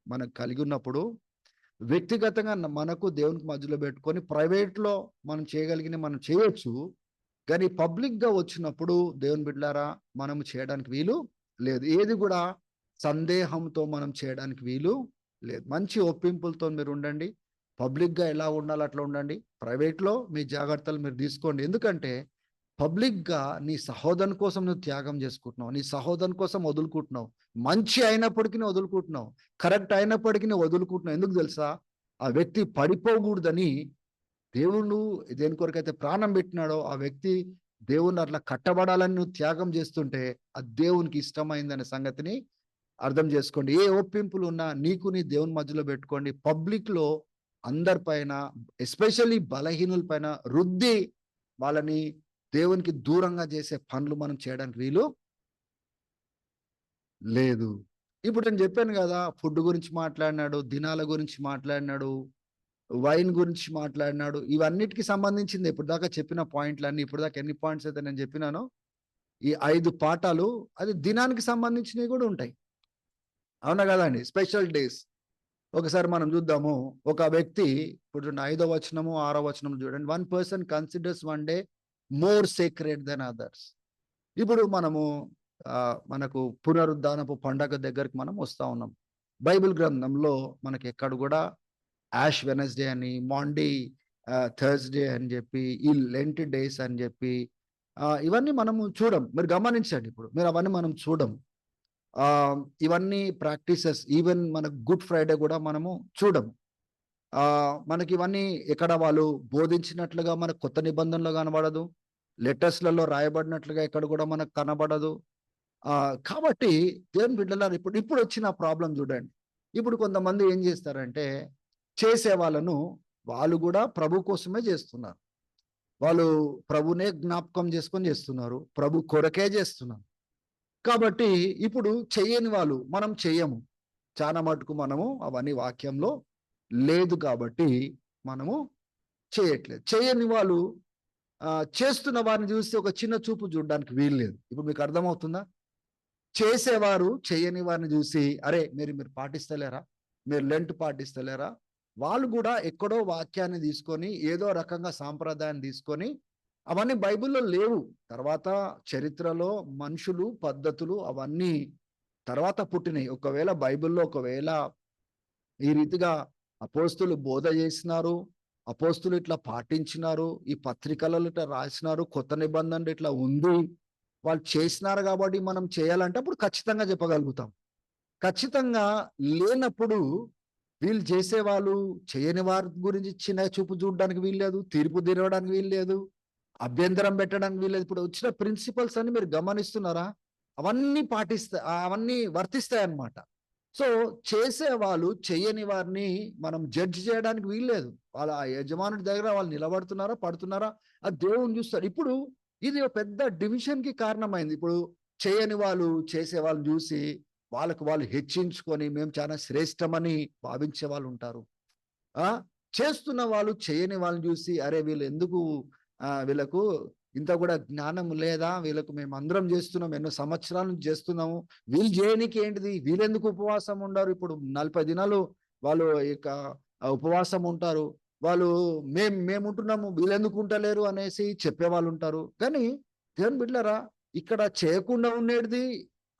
మనకు కలిగి ఉన్నప్పుడు వ్యక్తిగతంగా మనకు దేవునికి మధ్యలో పెట్టుకొని ప్రైవేట్లో మనం చేయగలిగిన మనం చేయొచ్చు. కానీ పబ్లిక్గా వచ్చినప్పుడు దేవుని బిడ్డలారా మనం చేయడానికి వీలు లేదు. ఏది కూడా సందేహంతో మనం చేయడానికి వీలు లేదు. మంచి ఒప్పింపులతో మీరు ఉండండి. పబ్లిక్గా ఎలా ఉండాలో అట్లా ఉండండి. ప్రైవేట్లో మీ జాగ్రత్తలు మీరు తీసుకోండి. ఎందుకంటే పబ్లిక్గా నీ సహోదరుని కోసం నువ్వు త్యాగం చేసుకుంటున్నావు, నీ సహోదరుని కోసం వదులుకుంటున్నావు. మంచి అయినప్పటికీ వదులుకుంటున్నావు, కరెక్ట్ అయినప్పటికీ వదులుకుంటున్నావు. ఎందుకు తెలుసా? ఆ వ్యక్తి పడిపోకూడదని. దేవుడు దేని కొరకైతే ప్రాణం పెట్టినాడో ఆ వ్యక్తి దేవుని అట్లా కట్టబడాలని నువ్వు త్యాగం చేస్తుంటే అది దేవునికి ఇష్టమైందనే సంగతిని అర్థం చేసుకోండి. ఏ ఒప్పింపులు ఉన్నా నీకు నీ దేవుని మధ్యలో పెట్టుకోండి. పబ్లిక్లో అందరిపైన, ఎస్పెషల్లీ బలహీనుల పైన రుద్ది వాళ్ళని దేవునికి దూరంగా చేసే పనులు మనం చేయడానికి వీలు లేదు. ఇప్పుడు నేను చెప్పాను కదా! ఫుడ్ గురించి మాట్లాడినాడు, దినాల గురించి మాట్లాడినాడు, వైన్ గురించి మాట్లాడినాడు. ఇవన్నిటికి సంబంధించింది ఇప్పటిదాకా చెప్పిన పాయింట్‌లన్నీ, ఇప్పటిదాకా ఎన్ని పాయింట్స్ అయితే నేను చెప్పినానో, ఈ 5 పాఠాలు అది దినానికి సంబంధించినవి కూడా ఉంటాయి. అవునా కదండీ! Special days. ఒకసారి మనం చూద్దాము. ఒక వ్యక్తి ఇప్పుడు చూడండి 5వ వచనము, 6వ వచనం చూడండి. One person considers one day more sacred than others. ఇప్పుడు మనము మనకు పునరుద్ధానపు పండగ దగ్గరికి మనం వస్తా ఉన్నాం. బైబిల్ గ్రంథంలో మనకి ఎక్కడ కూడా యాష్ వెడ్నెస్‌డే అని, మాండీ థర్స్‌డే అని చెప్పి, ఈ లెంట్ డేస్ అని చెప్పి ఇవన్నీ మనము చూడం. మీరు గమనించండి ఇప్పుడు. మీరు అవన్నీ మనం చూడం. ఇవన్నీ ప్రాక్టీసెస్ ఈవెన్ మన గుడ్ ఫ్రైడే కూడా మనము చూడం. మనకి ఇవన్నీ ఎక్కడ వాళ్ళు బోధించినట్లుగా మనకు కొత్త నిబంధనలో కనబడదు. లెటర్స్‌లలో రాయబడినట్లుగా ఎక్కడ కూడా మనకు కనబడదు. కాబట్టి దేవుని బిడ్డలారా ఇప్పుడొచ్చిన ప్రాబ్లమ్ చూడండి. ఇప్పుడు కొంతమంది ఏం చేస్తారంటే, చేసే వాళ్ళను వాళ్ళు గూడా ప్రభు కోసమే చేస్తున్నారు. వాళ్ళు ప్రభునే జ్ఞాపకం చేసుకొని చేస్తున్నారు. ప్రభు కొరకే చేస్తున్నారు. కాబట్టి ఇప్పుడు చెయ్యని వాళ్ళు మనం చెయ్యము. చాలా మటుకు మనము అవన్నీ వాక్యంలో లేదు కాబట్టి మనము చేయట్లేదు. చేయని వాళ్ళు చేస్తున్న వారిని చూసి ఒక చిన్న చూపు చూడడానికి వీల్లేదు. ఇప్పుడు మీకు అర్థమవుతుందా? చేసేవారు చేయని వారిని చూసి, అరే మీరు పాటిస్తలేరా? మీరు లెంట్ పాటిస్తలేరా? వాళ్ళు కూడా ఎక్కడో వాక్యాన్ని తీసుకొని, ఏదో రకంగా సాంప్రదాయాన్ని తీసుకొని, అవన్నీ బైబిల్‌లో లేవు. తర్వాత చరిత్రలో మనుషులు, పద్ధతులు అవన్నీ తర్వాత పుట్టినయి. ఒకవేళ ఈ రీతిగా అపోస్తులు బోధ చేసినారు, అపోస్తులు ఇట్లా పాటించినారు, ఈ పత్రికలలో ఇట్లా రాసినారు, కొత్త నిబంధనలు ఇట్లా ఉంది, వాళ్ళు చేసినారు కాబట్టి మనం చేయాలంటే అప్పుడు ఖచ్చితంగా చెప్పగలుగుతాం. ఖచ్చితంగా లేనప్పుడు వీళ్ళు చేసేవాళ్ళు చేయని వారి గురించి చిన్న చూపు చూడడానికి వీల్లేదు, తీర్పు తీరవడానికి వీల్లేదు, అభ్యంతరం పెట్టడానికి వీల్లేదు. ఇప్పుడు వచ్చిన ప్రిన్సిపల్స్ అన్ని మీరు గమనిస్తున్నారా? అవన్నీ వర్తిస్తాయన్నమాట. సో, చేసేవాళ్ళు చెయ్యని వారిని మనం జడ్జ్ చేయడానికి వీల్లేదు. వాళ్ళ ఆ యజమానుడి దగ్గర వాళ్ళు నిలబడుతున్నారా? పడుతున్నారా? అది దేవుడు చూస్తాడు. ఇప్పుడు ఇది ఒక పెద్ద డివిజన్‌కి కారణమైంది. ఇప్పుడు చేయని వాళ్ళు చేసేవాళ్ళని చూసి వాళ్ళకు వాళ్ళు హెచ్చించుకొని మేము చాలా శ్రేష్టమని భావించే వాళ్ళుంటారు. ఆ! చేస్తున్న వాళ్ళు చేయని వాళ్ళని చూసి అరే! వీళ్ళకు ఇంత కూడా జ్ఞానం లేదా? వీళ్ళకు మేమందరం చేస్తున్నాం. ఎన్నో సంవత్సరాల నుంచి చేస్తున్నాము. వీళ్ళు చేయనీకి ఏంటిది? వీళ్ళెందుకు ఉపవాసం ఉండరు? ఇప్పుడు 40 దినాలు వాళ్ళు ఇక ఉపవాసం ఉంటారు. వాళ్ళు మేముంటున్నాము. వీళ్ళెందుకు ఉంటలేరు అనేసి చెప్పేవాళ్ళుంటారు. కానీ దేవుని బిడ్డలారా ఇక్కడ చేయకుండా ఉండేటిది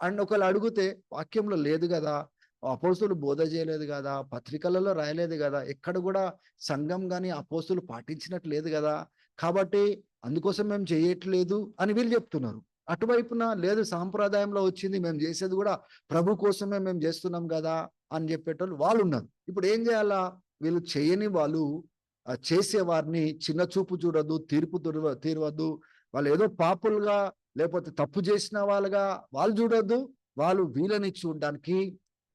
అండ్ ఒకళ్ళు అడిగితే వాక్యంలో లేదు గదా! అపోస్తులు బోధ చేయలేదు గదా! పత్రికలలో రాయలేదు గదా! ఎక్కడ గూడా సంఘం గాని, అపోస్తులు పాటించినట్టు లేదు గదా! కాబట్టి అందుకోసం మేము చేయట్లేదు అని వీళ్ళు చెప్తున్నారు. అటువైపున లేదు సాంప్రదాయంలో వచ్చింది మేము చేసేది గూడా ప్రభు కోసమే మేము చేస్తున్నాం గదా! అని చెప్పేటోళ్ళు వాళ్ళున్నారు. ఇప్పుడు ఏం చేయాలా? వీళ్ళు చేయని వాళ్ళు చేసేవారిని చిన్న చూపు చూడొద్దు, తీరవద్దు. వాళ్ళు ఏదో పాపులుగా లేకపోతే తప్పు చేసిన వాళ్ళుగా వాళ్ళు చూడొద్దు. వాళ్ళు వీళ్ళని చూడడానికి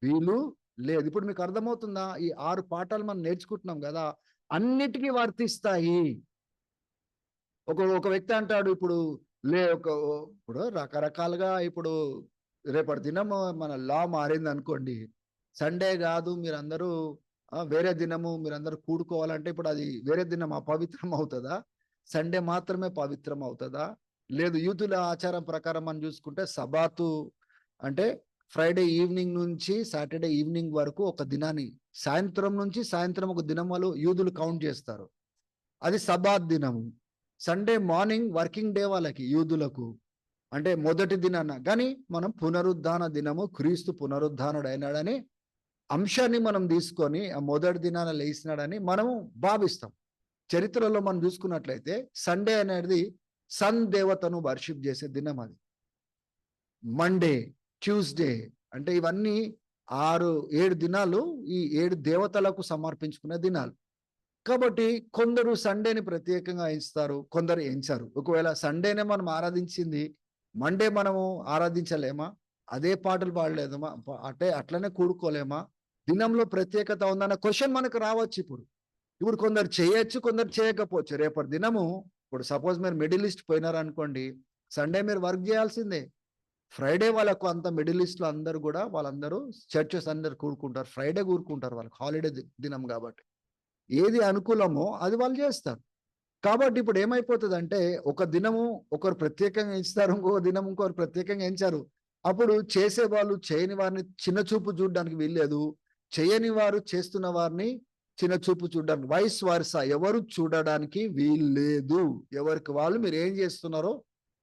వీలు లేదు. ఇప్పుడు మీకు అర్థమవుతుందా? ఈ 6 పాఠాలు మనం నేర్చుకుంటున్నాం గదా! అన్నిటికి వర్తిస్తాయి. ఒక వ్యక్తి అంటాడు ఇప్పుడు లే ఒక ఇప్పుడు రకరకాలుగా ఇప్పుడు రేపటి దినము మన లా మారిందనుకోండి. సండే గాదు మీరందరూ వేరే దినము మీరందరూ కూడుకోవాలంటే ఇప్పుడు అది వేరే దినం అపవిత్రం అవుతదా? సండే మాత్రమే పవిత్రం అవుతదా? లేదు యూదుల ఆచారం ప్రకారం మనం చూసుకుంటే సబాతు అంటే ఫ్రైడే ఈవినింగ్ నుంచి సాటర్డే ఈవినింగ్ వరకు ఒక దినాన్ని సాయంత్రం నుంచి సాయంత్రం ఒక దినం వాళ్ళు యూదులు కౌంట్ చేస్తారు. అది సబాత్ దినము. సండే మార్నింగ్ వర్కింగ్ డే వాళ్ళకి యూదులకు. అంటే మొదటి దినాన. గానీ మనం పునరుద్ధాన దినము క్రీస్తు పునరుద్ధానుడైనాడని అంశాన్ని మనం తీసుకొని ఆ మొదటి దినాన లేసినాడని మనము భావిస్తాం. చరిత్రలో మనం చూసుకున్నట్లయితే సండే అనేది సన్ దేవతను వర్షిప్ చేసే దినం అది. మండే, ట్యూస్‌డే అంటే ఇవన్నీ 6, 7 దినాలు ఈ 7 దేవతలకు సమర్పించుకునే దినాలు. కాబట్టి కొందరు సండేని ప్రత్యేకంగా ఎంచుతారు. కొందరు ఎంచరు. ఒకవేళ సండేనే మనం ఆరాధించింది, మండే మనము ఆరాధించలేమా? అదే పాటలు పాడలేదమా? అంటే అట్లనే కూడుకోలేమా? దినంలో ప్రత్యేకత ఉందన్న క్వెషన్ మనకు రావచ్చిప్పుడు. ఇప్పుడు కొందరు చేయొచ్చు, కొందరు చేయకపోవచ్చు. రేపటి దినము ఇప్పుడు సపోజ్ మీరు మిడిల్ ఈస్ట్ పోయినారనుకోండి, సండే మీరు వర్క్ చేయాల్సిందే. ఫ్రైడే వాళ్ళకు అంత మిడిల్ ఈస్ట్‌లో అందరూ గూడా వాళ్ళందరూ చర్చెస్ అందరూ కూడుకుంటారు. ఫ్రైడే కూడుకుంటారు వాళ్ళకి హాలిడే దినం గాబట్టి. ఏది అనుకూలమో అది వాళ్ళు జేస్తారు. కాబట్టి ఇప్పుడు ఏమైపోతదంటే, ఒక దినము ఒకరు ప్రత్యేకంగా ఎంచుతారు. ఇంకో దినం ఇంకోరు ప్రత్యేకంగా ఎంచారు. అప్పుడు చేసేవాళ్ళు చేయని వారిని చిన్న చూపు చూడడానికి వీల్లేదు. చేయని వారు చేస్తున్న వారిని చిన్న చూపు చూడడానికి వైస్ వర్సా ఎవరు చూడడానికి వీల్లేదు. ఎవరికి వాళ్ళు మీరేం జేస్తున్నారో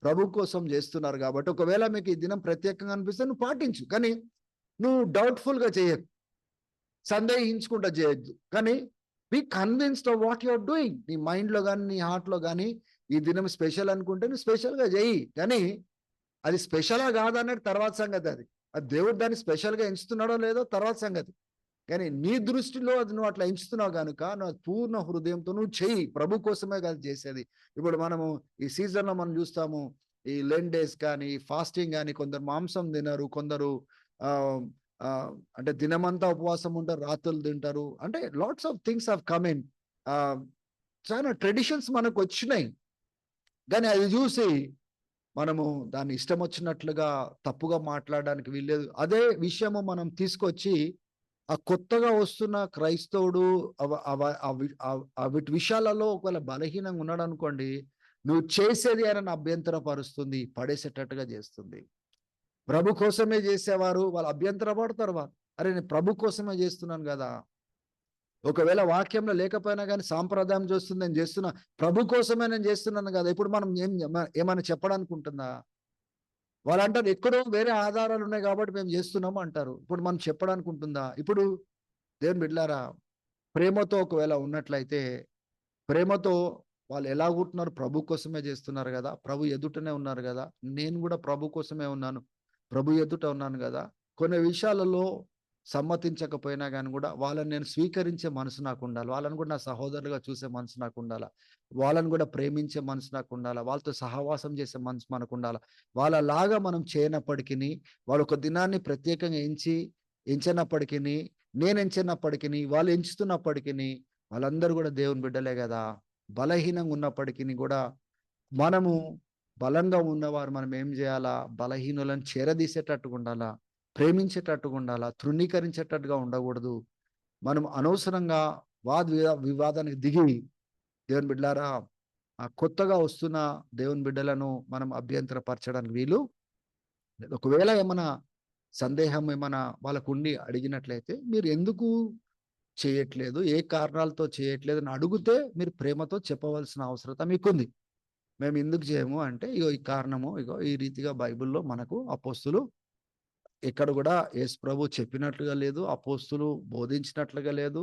ప్రభు కోసం జేస్తున్నారు గాబట్టి, ఒకవేళ మీకు ఈ దినం ప్రత్యేకంగా అనిపిస్తే నువ్వు పాటించు. కానీ నువ్వు డౌట్‌ఫుల్‌గా చేయకు. సందేహించుకుంటా చేయొద్దు. కానీ be convinced of what you are doing. నీ మైండ్‌లో గాని, నీ హార్ట్‌లో గాని ఈ దినం స్పెషల్ అనుకుంటే నువ్వు స్పెషల్‌గా చెయ్యి. కానీ అది స్పెషలా కాదా అనేది తర్వాత సంగతి అది. అది దేవుడు దాన్ని స్పెషల్‌గా ఎంచుతున్నాడో లేదో తర్వాత సంగతి. కానీ నీ దృష్టిలో అది నువ్వు అట్లా ఎంచుతున్నావు గనుక నువ్వు అది పూర్ణ హృదయంతో నువ్వు చెయ్యి. ప్రభు కోసమే కాదు చేసేది. ఇప్పుడు మనము ఈ సీజన్‌లో మనం చూస్తాము. ఈ లెంట్ డేస్ కానీ, ఫాస్టింగ్ గాని కొందరు మాంసం తినరు. కొందరు ఆహ్, అంటే దినమంతా ఉపవాసం ఉంటారు. రాత్రులు తింటారు. అంటే lots of things have come in. ఆహ్, చాలా ట్రెడిషన్స్ మనకొచ్చినాయి. గానీ అది చూసి మనము దాన్ని ఇష్టం వచ్చినట్లుగా తప్పుగా మాట్లాడడానికి వీల్లేదు. అదే విషయము మనం తీసుకొచ్చి ఆ కొత్తగా వస్తున్న క్రైస్తవుడు అవ అవ అవి వీటి విషయాలలో ఒకవేళ బలహీనంగా ఉన్నాడనుకోండి, నువ్వు చేసేది ఆయనను అభ్యంతరపరుస్తుంది, పడేసేటట్టుగా చేస్తుంది. ప్రభు కోసమే చేసేవారు వాళ్ళు అభ్యంతరపడతారు వాళ్ళు. అరే! నేను ప్రభు కోసమే చేస్తున్నాను గదా! ఒకవేళ వాక్యంలో లేకపోయినా గాని సాంప్రదాయం చూస్తుంది నేను చేస్తున్నా. ప్రభు కోసమే నేను చేస్తున్నాను గదా! ఇప్పుడు మనం ఏమైనా చెప్పడానికి ఉంటుందా? వాళ్ళంటారు ఎక్కడో వేరే ఆధారాలు ఉన్నాయి కాబట్టి మేము చేస్తున్నాము అంటారు. ఇప్పుడు మనం చెప్పడానికి ఉంటుందా? ఇప్పుడు దేవుని బిడ్డలారా ప్రేమతో ఒకవేళ ఉన్నట్లయితే, ప్రేమతో వాళ్ళు ఎలాగుంటున్నారు ప్రభు కోసమే చేస్తున్నారు గదా! ప్రభు ఎదుటనే ఉన్నారు గదా! నేను గూడా ప్రభు కోసమే ఉన్నాను. ప్రభు ఎదుట ఉన్నాను గదా! కొన్ని విషయాలలో సమ్మతించకపోయినా గాని గూడా వాళ్ళని నేను స్వీకరించే మనసు నాకుండాలి. వాళ్ళని గూడా నా సహోదరులుగా చూసే మనసు నాకుండాల. వాళ్ళని గూడా ప్రేమించే మనసు నాకుండాల. వాళ్ళతో సహవాసం చేసే మనసు మనకుండాల. వాళ్ళలాగా మనం చేయనప్పటికిని, వాళ్ళొక దినాన్ని ప్రత్యేకంగా ఎంచనప్పటికిని, నేను ఎంచనప్పటికిని, వాళ్ళు ఎంచుతున్నప్పటికిని వాళ్ళందరూ గూడా దేవుని బిడ్డలే గదా! బలహీనంగా ఉన్నప్పటికిని గూడా మనము బలంగా ఉన్నవారు మనం ఏం జేయాలా? బలహీనులను చేరదీసేటట్టుగా ఉండాలా. ప్రేమించేటట్టుగా ఉండాలా. తృణీకరించేటట్టుగా ఉండగూడదు. మనం అనవసరంగా వివాదానికి దిగి దేవుని బిడ్డలారా కొత్తగా వస్తున్న దేవుని బిడ్డలను మనం అభ్యంతరపరచడానికి వీలు లేదు. ఒకవేళ ఏమన్నా సందేహం ఏమన్నా వాళ్ళకుండి అడిగినట్లయితే మీరు ఎందుకు చేయట్లేదు? ఏ కారణాలతో చేయట్లేదు అని అడుగుతే మీరు ప్రేమతో చెప్పవలసిన అవసరత మీకుంది. మేము ఎందుకు చేయము అంటే, ఇగో ఈ కారణము, ఇగో ఈ రీతిగా బైబిల్‌లో మనకు అపోస్తులు ఎక్కడ గూడా యేసు ప్రభు చెప్పినట్లుగా లేదు. అపోస్తులు బోధించినట్లుగా లేదు.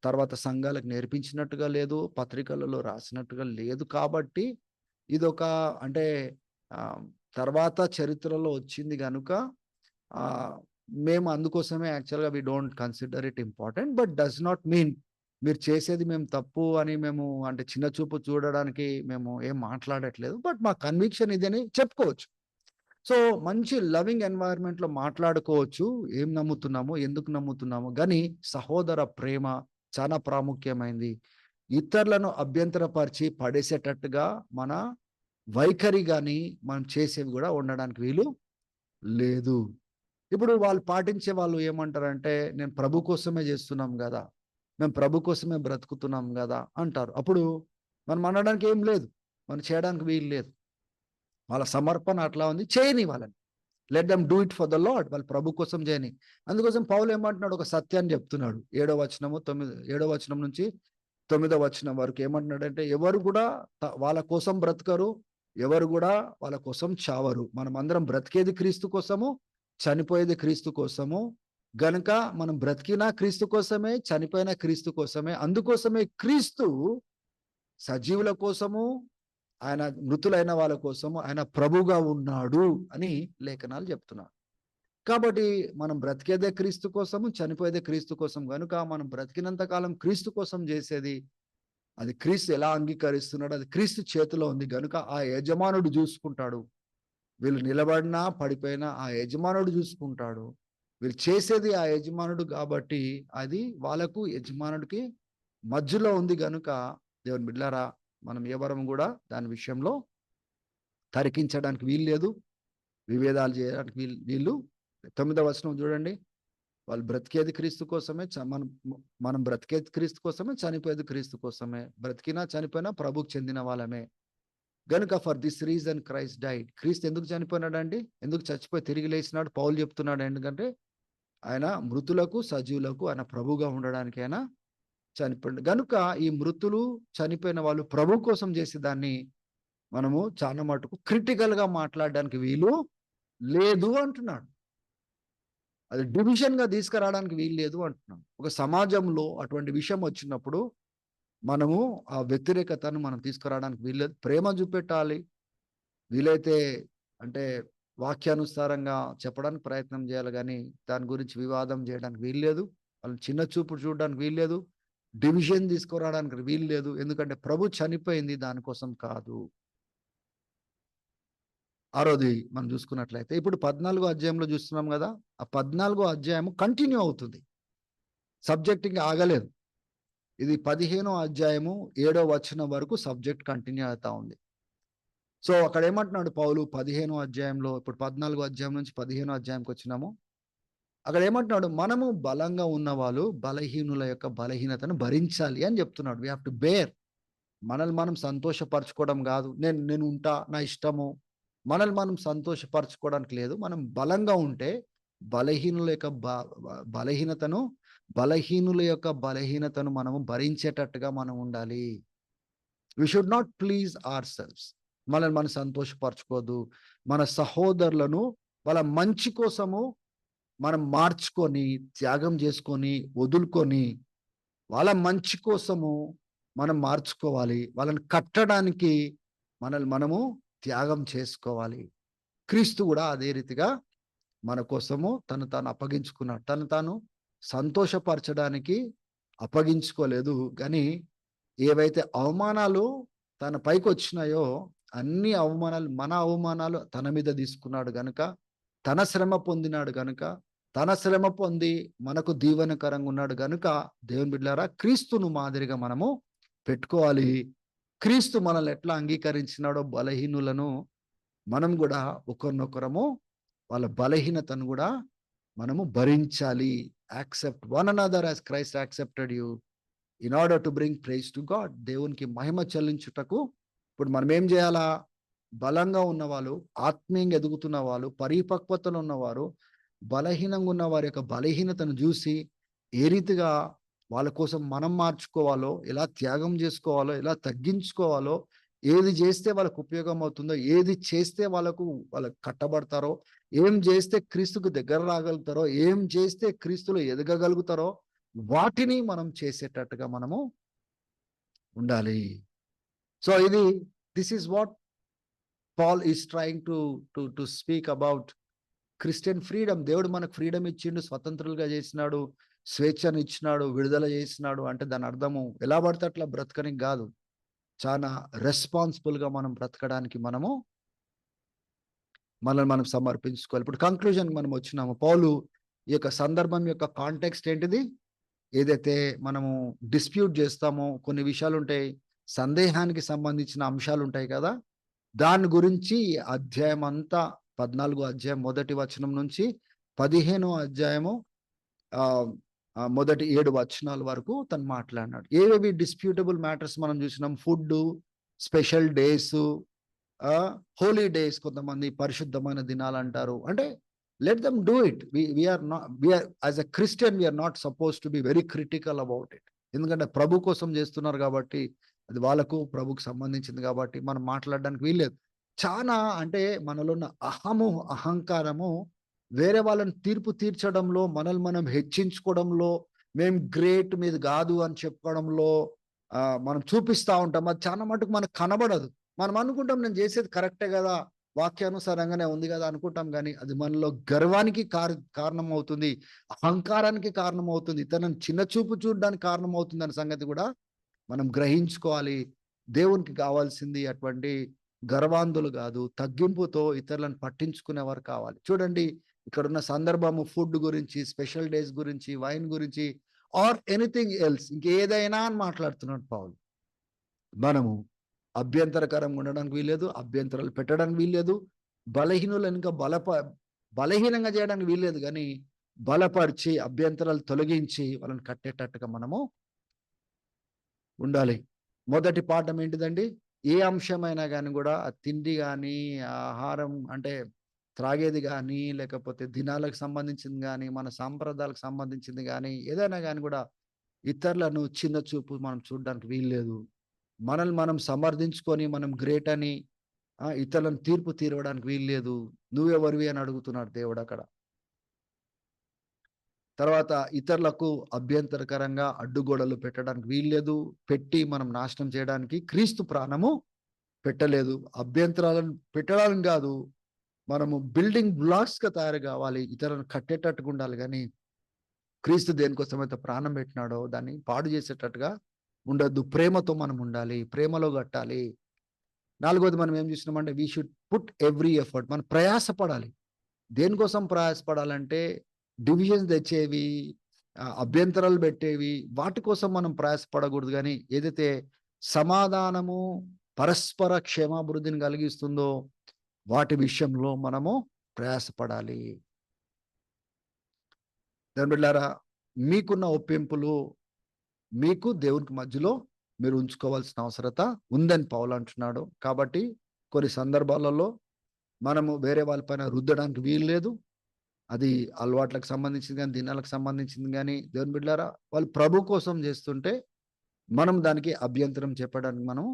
తర్వాత సంఘాలకు నేర్పించినట్టుగా లేదు. పత్రికలలో రాసినట్టుగా లేదు కాబట్టి, ఇదొక అంటే ఆహ్, తర్వాత చరిత్రలో వచ్చింది గనుక ఆహ్, మేము అందుకోసమే యాక్చువల్‌గా we don't consider it important. But does not mean మీరు చేసేది మేము తప్పు అని మేము అంటే చిన్న చూపు చూడడానికి మేము ఏం మాట్లాడట్లేదు. బట్ మా కన్విక్షన్ ఇదని చెప్పుకోవచ్చు. సో, మంచి లవింగ్ ఎన్వైర్న్‌మెంట్‌లో మాట్లాడుకోవచ్చు. ఏం నమ్ముతున్నామో, ఎందుకు నమ్ముతున్నామో గానీ, సహోదర ప్రేమ చాలా ప్రాముఖ్యమైంది. ఇతరులను అభ్యంతరపరిచి పడేసేటట్టుగా మన వైఖరి గాని, మనం చేసేవి గూడా ఉండడానికి వీలు లేదు. ఇప్పుడు వాళ్ళు పాటించే వాళ్ళు ఏమంటారంటే, "నేను ప్రభు కోసమే జేస్తున్నాం గదా! మేము ప్రభు కోసమే బ్రతుకుతున్నాం గదా!" అంటారు. అప్పుడు మనం అనడానికి ఏం లేదు. మనం చేయడానికి వీలు లేదు. వాళ్ళ సమర్పణ అట్లా ఉంది. చేయని వాళ్ళని. Let them do it for the lord. వాళ్ళు ప్రభు కోసం చేయని. అందుకోసం పౌలు ఏమంటున్నాడు ఒక సత్యాన్ని చెప్తున్నాడు. ఏడో వచనం నుంచి తొమ్మిదో వచనం వరకు ఏమంటున్నాడంటే ఎవరు కూడా వాళ్ళ కోసం బ్రతకరు. ఎవరు కూడా వాళ్ళ కోసం చావరు. మనమందరం బ్రతికేది క్రీస్తు కోసము, చనిపోయేది క్రీస్తు కోసము. గనుక మనం బ్రతికినా క్రీస్తు కోసమే, చనిపోయిన క్రీస్తు కోసమే. అందుకోసమే క్రీస్తు సజీవుల కోసము ఆయన మృతులైన వాళ్ళ కోసము ఆయన ప్రభువుగా ఉన్నాడు అని లేఖనాలు చెప్తున్నాయి. కాబట్టి మనం బ్రతికేదే క్రీస్తు కోసము, చనిపోయేదే క్రీస్తు కోసం గనుక మనం బ్రతికినంత కాలం క్రీస్తు కోసం చేసేది అది క్రీస్తు ఎలా అంగీకరిస్తున్నాడో అది క్రీస్తు చేతిలో ఉంది గనుక ఆ యజమానుడు చూసుకుంటాడు. వీళ్ళు నిలబడినా, పడిపోయినా ఆ యజమానుడు చూసుకుంటాడు. వీళ్ళు చేసేది ఆ యజమానుడు కాబట్టి అది వాళ్ళకు యజమానుడికి మధ్యలో ఉంది గనుక దేవుని బిడ్డలారా, మనం ఎవరం కూడా దాని విషయంలో తరికించడానికి వీలు లేదు, విభేదాలు చేయడానికి వీళ్ళు. 9వ వచనం చూడండి. వాళ్ళు బ్రతికేది క్రీస్తు కోసమే, మనం బ్రతికేది క్రీస్తు కోసమే, చనిపోయేది క్రీస్తు కోసమే. బ్రతికినా చనిపోయినా ప్రభుకు చెందిన వాళ్ళమే. గనుక for this reason Christ died. క్రీస్తు ఎందుకు చనిపోయినాడండి? ఎందుకు చచ్చిపోయి తిరిగి లేచినాడు? పౌలు చెప్తున్నాడు. ఎందుకంటే ఆయన మృతులకు సజీవులకు ఆయన ప్రభుగా ఉండడానికి ఆయన చనిపోయాడు. గనుక ఈ మృతులు చనిపోయిన వాళ్ళు ప్రభు కోసం చేసే దాన్ని మనము చాలా మటుకు క్రిటికల్ గా మాట్లాడడానికి వీలు లేదు అంటున్నాడు. అది డివిజన్ గా తీసుకురావడానికి వీలు లేదు అంటున్నాడు. ఒక సమాజంలో అటువంటి విషయం వచ్చినప్పుడు మనము ఆ వ్యతిరేకతను మనం తీసుకురావడానికి వీల్లేదు. ప్రేమ చూపెట్టాలి. వీలైతే అంటే వాక్యానుసారంగా చెప్పడానికి ప్రయత్నం చేయాలి కానీ దాని గురించి వివాదం చేయడానికి వీల్లేదు. వాళ్ళని చిన్న చూపు చూడడానికి వీల్లేదు. డివిజన్ తీసుకురావడానికి వీల్లేదు. ఎందుకంటే ప్రభు చనిపోయింది దానికోసం కాదు. ఆరోది మనం చూసుకున్నట్లయితే ఇప్పుడు 14వ అధ్యాయంలో చూస్తున్నాం కదా. ఆ 14వ అధ్యాయము కంటిన్యూ అవుతుంది. సబ్జెక్ట్ ఇంకా ఆగలేదు. ఇది 15వ అధ్యాయము 7వ వచనం వరకు సబ్జెక్ట్ కంటిన్యూ అవుతా ఉంది. సో అక్కడ ఏమంటున్నాడు పౌలు 15వ అధ్యాయంలో, ఇప్పుడు 14వ అధ్యాయం నుంచి 15వ అధ్యాయంకి వచ్చినాము. అక్కడ ఏమంటున్నాడు? మనము బలంగా ఉన్న వాళ్ళు బలహీనుల యొక్క బలహీనతను భరించాలి అని చెప్తున్నాడు. We have to bear. మనల్ని మనం సంతోషపరచుకోవడం కాదు. నేను ఉంటా, నా ఇష్టము. మనల్ని మనం సంతోషపరచుకోవడానికి లేదు. మనం బలంగా ఉంటే బలహీనుల యొక్క బలహీనతను మనము భరించేటట్టుగా మనం ఉండాలి. We should not please ourselves. మనల్ని మనం సంతోషపరచుకోవద్దు. మన సహోదరులను వాళ్ళ మంచి కోసము మనం మార్చుకొని, త్యాగం చేసుకొని, వదులుకొని, వాళ్ళ మంచి కోసము మనం మార్చుకోవాలి. వాళ్ళని కట్టడానికి మనల్ని మనము త్యాగం చేసుకోవాలి. క్రీస్తు కూడా అదే రీతిగా మన కోసము తను తాను అప్పగించుకున్నాడు. తను తాను సంతోషపరచడానికి అప్పగించుకోలేదు. కానీ ఏవైతే అవమానాలు తన పైకి వచ్చినాయో అన్ని అవమానాలు, మన అవమానాలు తన మీద తీసుకున్నాడు గనుక, తన శ్రమ పొందినాడు గనుక, తన శ్రమ పొంది మనకు దీవెనకరంగా ఉన్నాడు గనుక దేవుని బిడ్డలారా, క్రీస్తును మాదిరిగా మనము పెట్టుకోవాలి. క్రీస్తు మనల్ని ఎట్లా అంగీకరించినాడో బలహీనులను, మనం కూడా ఒకరినొకరము వాళ్ళ బలహీనతను కూడా మనము భరించాలి. Accept one another as Christ accepted you in order to bring praise to God. దేవునికి మహిమ చెల్లించుటకు ఇప్పుడు మనం ఏం చేయాలా? బలంగా ఉన్నవాళ్ళు, ఆత్మీయంగా ఎదుగుతున్న వాళ్ళు, పరిపక్వతలు ఉన్నవారు, బలహీనంగా ఉన్న వారి యొక్క బలహీనతను చూసి ఏ రీతిగా వాళ్ళ కోసం మనం మార్చుకోవాలో, ఎలా త్యాగం చేసుకోవాలో, ఎలా తగ్గించుకోవాలో, ఏది చేస్తే వాళ్ళకు ఉపయోగం అవుతుందో, ఏది చేస్తే వాళ్ళకు కట్టబడతారో, ఏం చేస్తే క్రీస్తుకు దగ్గర రాగలుగుతారో, ఏం చేస్తే క్రీస్తులో ఎదగగలుగుతారో వాటిని మనం చేసేటట్టుగా మనము ఉండాలి. So this is what Paul is trying to speak about Christian freedom. దేవుడు మనకు ఫ్రీడమ్ ఇచ్చిండు, స్వతంత్రులుగా చేసినాడు, స్వేచ్ఛను ఇచ్చినాడు, విడుదల చేసినాడు. అంటే దాని అర్థము ఎలా పడితే అట్లా బ్రతకనికి కాదు. చాలా రెస్పాన్సిబుల్ గా మనం బ్రతకడానికి మనల్ని మనం సమర్పించుకోవాలి. ఇప్పుడు కంక్లూజన్ మనం వచ్చినాము. పౌలు ఈ యొక్క సందర్భం యొక్క కాంటెక్స్ట్ ఏంటిది? ఏదైతే మనము డిస్ప్యూట్ చేస్తామో కొన్ని విషయాలు ఉంటాయి, సందేహానికి సంబంధించిన అంశాలు ఉంటాయి కదా, దాని గురించి అధ్యాయం అంతా 14వ అధ్యాయం మొదటి వచనం నుంచి 15వ అధ్యాయము మొదటి 7 వచనాల వరకు తను మాట్లాడినాడు. ఏవేవి డిస్ప్యూటబుల్ మ్యాటర్స్ మనం చూసినాం? Food, special days, holy days, కొంతమంది పరిశుద్ధమైన దినాలు అంటారు. అంటే let them do it. We are as a Christian we are not suppose to be very critical about it. ఎందుకంటే ప్రభు కోసం చేస్తున్నారు కాబట్టి, అది వాళ్ళకు ప్రభుకు సంబంధించింది కాబట్టి మనం మాట్లాడడానికి వీల్లేదు. చాలా అంటే మనలో ఉన్న అహంకారము వేరే వాళ్ళని తీర్పు తీర్చడంలో, మనల్ని మనం హెచ్చించుకోవడంలో, మేము గ్రేట్, మీద కాదు అని చెప్పుకోవడంలో మనం చూపిస్తా ఉంటాం. అది చాలా మటుకు మనకు కనబడదు. మనం అనుకుంటాం నేను చేసేది కరెక్టే కదా, వాక్యానుసారంగానే ఉంది కదా అనుకుంటాం. కానీ అది మనలో గర్వానికి కారణం అవుతుంది, అహంకారానికి కారణం అవుతుంది, ఇతరులను చిన్న చూపు చూడడానికి కారణం అవుతుంది అనే సంగతి కూడా మనం గ్రహించుకోవాలి. దేవునికి కావాల్సింది అటువంటి గర్వాంధులు కాదు, తగ్గింపుతో ఇతరులను పట్టించుకునేవారు కావాలి. చూడండి, ఇక్కడ ఉన్న సందర్భము ఫుడ్ గురించి, స్పెషల్ డేస్ గురించి, వైన్ గురించి, ఆర్ ఎనీథింగ్ ఎల్స్, ఇంకేదైనా అని మాట్లాడుతున్నాడు పౌలు. మనము అభ్యంతరకరంగా ఉండడానికి వీల్లేదు, అభ్యంతరాలు పెట్టడానికి వీల్లేదు, బలహీనులను ఇంకా బలహీనంగా చేయడానికి వీల్లేదు, కానీ బలపరిచి అభ్యంతరాలు తొలగించి వాళ్ళని కట్టేటట్టుగా మనము ఉండాలి. మొదటి పాఠం ఏంటిదండి? ఏ అంశమైనా కానీ కూడా తిండి కానీ, ఆహారం అంటే త్రాగేది కానీ, లేకపోతే దినాలకు సంబంధించింది కానీ, మన సాంప్రదాయాలకు సంబంధించింది కానీ, ఏదైనా కానీ కూడా ఇతరులను చిన్న చూపు మనం చూడడానికి వీల్లేదు. మనల్ని మనం సమర్థించుకొని మనం గ్రేట్ అని ఇతరులను తీర్పు తీరవడానికి వీల్లేదు. నువ్వెవరివి అని అడుగుతున్నాడు దేవుడు అక్కడ. తర్వాత ఇతరులకు అభ్యంతరకరంగా అడ్డుగోడలు పెట్టడానికి వీల్లేదు. పెట్టి మనం నాశనం చేయడానికి క్రీస్తు ప్రాణము పెట్టలేదు. అభ్యంతరాలను పెట్టడానికి కాదు, మనము బిల్డింగ్ బ్లాక్స్ గా తయారు కావాలి, ఇతరులను కట్టేటట్టుగా ఉండాలి. కానీ క్రీస్తు దేనికోసమైతే ప్రాణం పెట్టినాడో దాన్ని పాడు చేసేటట్టుగా ఉండొద్దు. ప్రేమతో మనం ఉండాలి, ప్రేమలో కట్టాలి. నాలుగోది మనం ఏం చూసినామంటే we should put every effort, మనం ప్రయాసపడాలి. దేనికోసం ప్రయాసపడాలంటే డివిజన్స్ తెచ్చేవి, అభ్యంతరాలు పెట్టేవి, వాటి కోసం మనం ప్రయాసపడకూడదు. కానీ ఏదైతే సమాధానము, పరస్పర క్షేమాభివృద్ధిని కలిగిస్తుందో వాటి విషయంలో మనము ప్రయాసపడాలి. దాని బిడ్డలారా, మీకున్న ఒప్పింపులు మీకు దేవునికి మధ్యలో మీరు ఉంచుకోవాల్సిన అవసరత ఉందని పౌలు అంటున్నాడు. కాబట్టి కొన్ని సందర్భాలలో మనము వేరే వాళ్ళపైన రుద్దడానికి వీలు లేదు. అది అలవాట్లకు సంబంధించింది కానీ, దినాలకు సంబంధించింది కానీ, దేవుని బిడ్డలారా వాళ్ళు ప్రభు కోసం చేస్తుంటే మనం దానికి అభ్యంతరం చెప్పడానికి మనం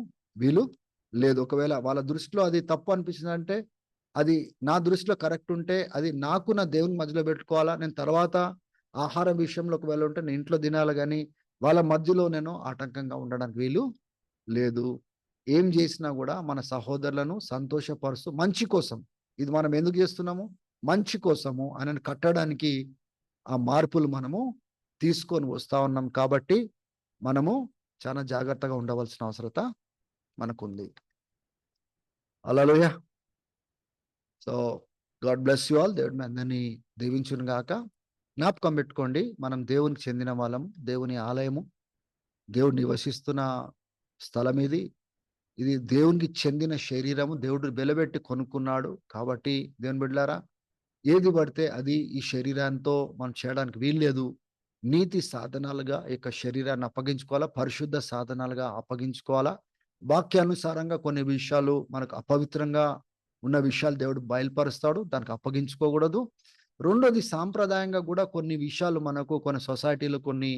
వీలు లేదు. ఒకవేళ వాళ్ళ దృష్టిలో అది తప్పు అనిపించిందంటే, అది నా దృష్టిలో కరెక్ట్ ఉంటే అది నాకు నా దేవుని మధ్యలో పెట్టుకోవాలా. నేను తర్వాత ఆహారం విషయంలో ఒకవేళ ఉంటే నేను ఇంట్లో తినాలి, కానీ వాళ్ళ మధ్యలో నేను ఆటంకంగా ఉండడానికి వీలు లేదు. ఏం చేసినా కూడా మన సహోదరులను సంతోషపరుస్తూ మంచి కోసం, ఇది మనం ఎందుకు చేస్తున్నాము? మంచి కోసము ఆయనను కట్టడానికి ఆ మార్పులు మనము తీసుకొని వస్తా ఉన్నాం. కాబట్టి మనము చాలా జాగ్రత్తగా ఉండవలసిన అవసరత మనకుంది. Hallelujah. So God bless you all. దేవుడు మీ అందరినీ దీవించును గాక. జ్ఞాపకం పెట్టుకోండి, మనం దేవునికి చెందిన వాళ్ళం, దేవుని ఆలయము, దేవుడు నివసిస్తున్న స్థలం ఇది. ఇది దేవునికి చెందిన శరీరము, దేవుడు వెలబెట్టి కొనుక్కున్నాడు. కాబట్టి దేవుని బిడ్డలారా, ఏది పడితే అది ఈ శరీరంతో మనం చేయడానికి వీల్లేదు. నీతి సాధనాలుగా ఈ యొక్క శరీరాన్ని అప్పగించుకోవాలా, పరిశుద్ధ సాధనాలుగా అప్పగించుకోవాలా. వాక్యానుసారంగా కొన్ని విషయాలు మనకు అపవిత్రంగా ఉన్న విషయాలు దేవుడు బయలుపరుస్తాడు, దానికి అప్పగించుకోకూడదు. రెండోది, సాంప్రదాయంగా కూడా కొన్ని విషయాలు మనకు కొన్ని సొసైటీలో కొన్ని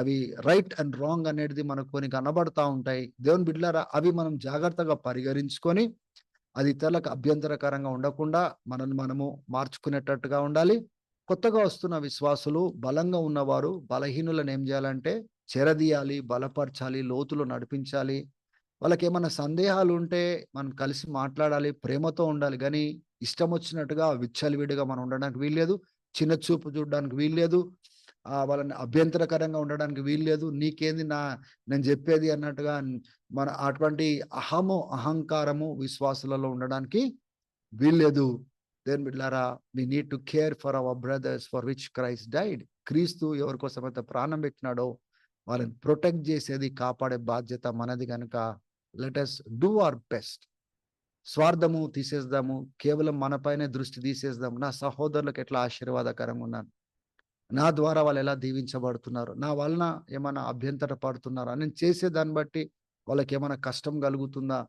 అవి రైట్ అండ్ రాంగ్ అనేది మనకు కొన్ని కనబడతా ఉంటాయి. దేవుని బిడ్డలారా, అవి మనం జాగ్రత్తగా పరిగణించుకొని అది ఇతరులకు అభ్యంతరకరంగా ఉండకుండా మనల్ని మనము మార్చుకునేటట్టుగా ఉండాలి. కొత్తగా వస్తున్న విశ్వాసులు, బలంగా ఉన్నవారు బలహీనులను ఏం చేయాలంటే చెరదీయాలి, బలపరచాలి, లోతులో నడిపించాలి. వాళ్ళకి ఏమైనా సందేహాలు ఉంటే మనం కలిసి మాట్లాడాలి, ప్రేమతో ఉండాలి. కానీ ఇష్టం వచ్చినట్టుగా విచ్చలవిడిగా మనం ఉండడానికి వీల్లేదు. చిన్న చూపు చూడడానికి వీల్లేదు. వాళ్ళని అభ్యంతరకరంగా ఉండడానికి వీల్లేదు. నీకేంది నేను చెప్పేది అన్నట్టుగా మన అటువంటి అహంకారము విశ్వాసులలో ఉండడానికి వీల్లేదు. దేవుని బిడ్డలారా, we need to care for our brothers for which Christ died. క్రీస్తు ఎవరి కోసమైతే ప్రాణం పెట్టినాడో వాళ్ళని ప్రొటెక్ట్ చేసేది, కాపాడే బాధ్యత మనది. కనుక let us do our best. స్వార్థము తీసేద్దాము, కేవలం మనపైనే దృష్టి తీసేద్దాము. నా సహోదరులకు ఎట్లా ఆశీర్వాదకరంగా ఉన్నాను, నా ద్వారా వాళ్ళు ఎలా దీవించబడుతున్నారు, నా వలన ఏమైనా అభ్యంతర పడుతున్నారా, నేను చేసే దాన్ని బట్టి వాళ్ళకి ఏమైనా కష్టం కలుగుతుందా,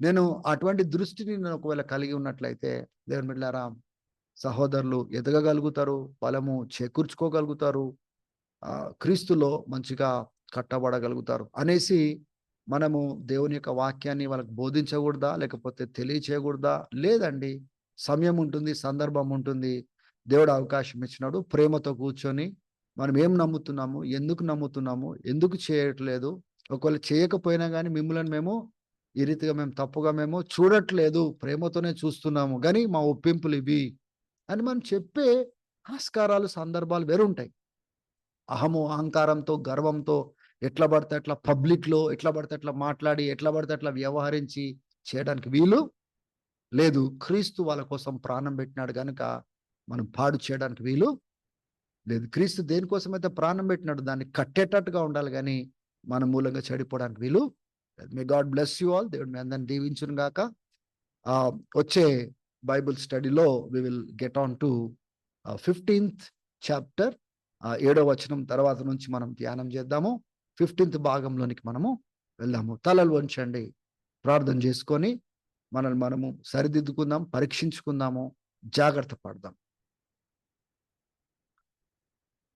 నేను అటువంటి దృష్టిని నేను ఒకవేళ కలిగి ఉన్నట్లయితే దేవుని బిడ్డలారా, సహోదరులు ఎదగగలుగుతారు, బలము చేకూర్చుకోగలుగుతారు, క్రీస్తులో మంచిగా కట్టబడగలుగుతారు అనేసి మనము దేవుని యొక్క వాక్యాన్ని వాళ్ళకి బోధించకూడదా, లేకపోతే తెలియచేయకూడదా? లేదండి. సమయం ఉంటుంది, సందర్భం ఉంటుంది. దేవుడు అవకాశం ఇచ్చినాడు. ప్రేమతో కూర్చొని మనం ఏం నమ్ముతున్నాము, ఎందుకు నమ్ముతున్నాము, ఎందుకు చేయట్లేదు, ఒకవేళ చేయకపోయినా కానీ మిమ్మల్ని మేము ఈ రీతిగా మేము తప్పుగా మేము చూడట్లేదు, ప్రేమతోనే చూస్తున్నాము, కానీ మా ఒప్పింపులు ఇవి అని మనం చెప్పే ఆస్కారాలు, సందర్భాలు వేరుంటాయి. అహంకారంతో, గర్వంతో ఎట్లా పడితే అట్లా పబ్లిక్లో ఎట్లా పడితే అట్లా మాట్లాడి, ఎట్లా పడితే అట్లా వ్యవహరించి చేయడానికి వీలు లేదు. క్రీస్తు వాళ్ళ కోసం ప్రాణం పెట్టినాడు కనుక మనం పాడు చేయడానికి వీలు లేదు. క్రీస్తు దేనికోసమైతే ప్రాణం పెట్టినాడో దాన్ని కట్టేటట్టుగా ఉండాలి గానీ, మన మూలంగా చెడిపోవడానికి వీలు లేదు. May God bless you all. దేవుడు మీ అందరిని దీవించును గాక. వచ్చే బైబిల్ స్టడీలో we will get on to 15th chapter. 7వ వచనం తర్వాత నుంచి మనం ధ్యానం చేద్దాము. 15th భాగంలోనికి మనము వెళ్దాము. తలలు వంచండి. ప్రార్థన చేసుకొని మనల్ని మనము సరిదిద్దుకుందాం, పరీక్షించుకుందాము, జాగ్రత్త పడదాం.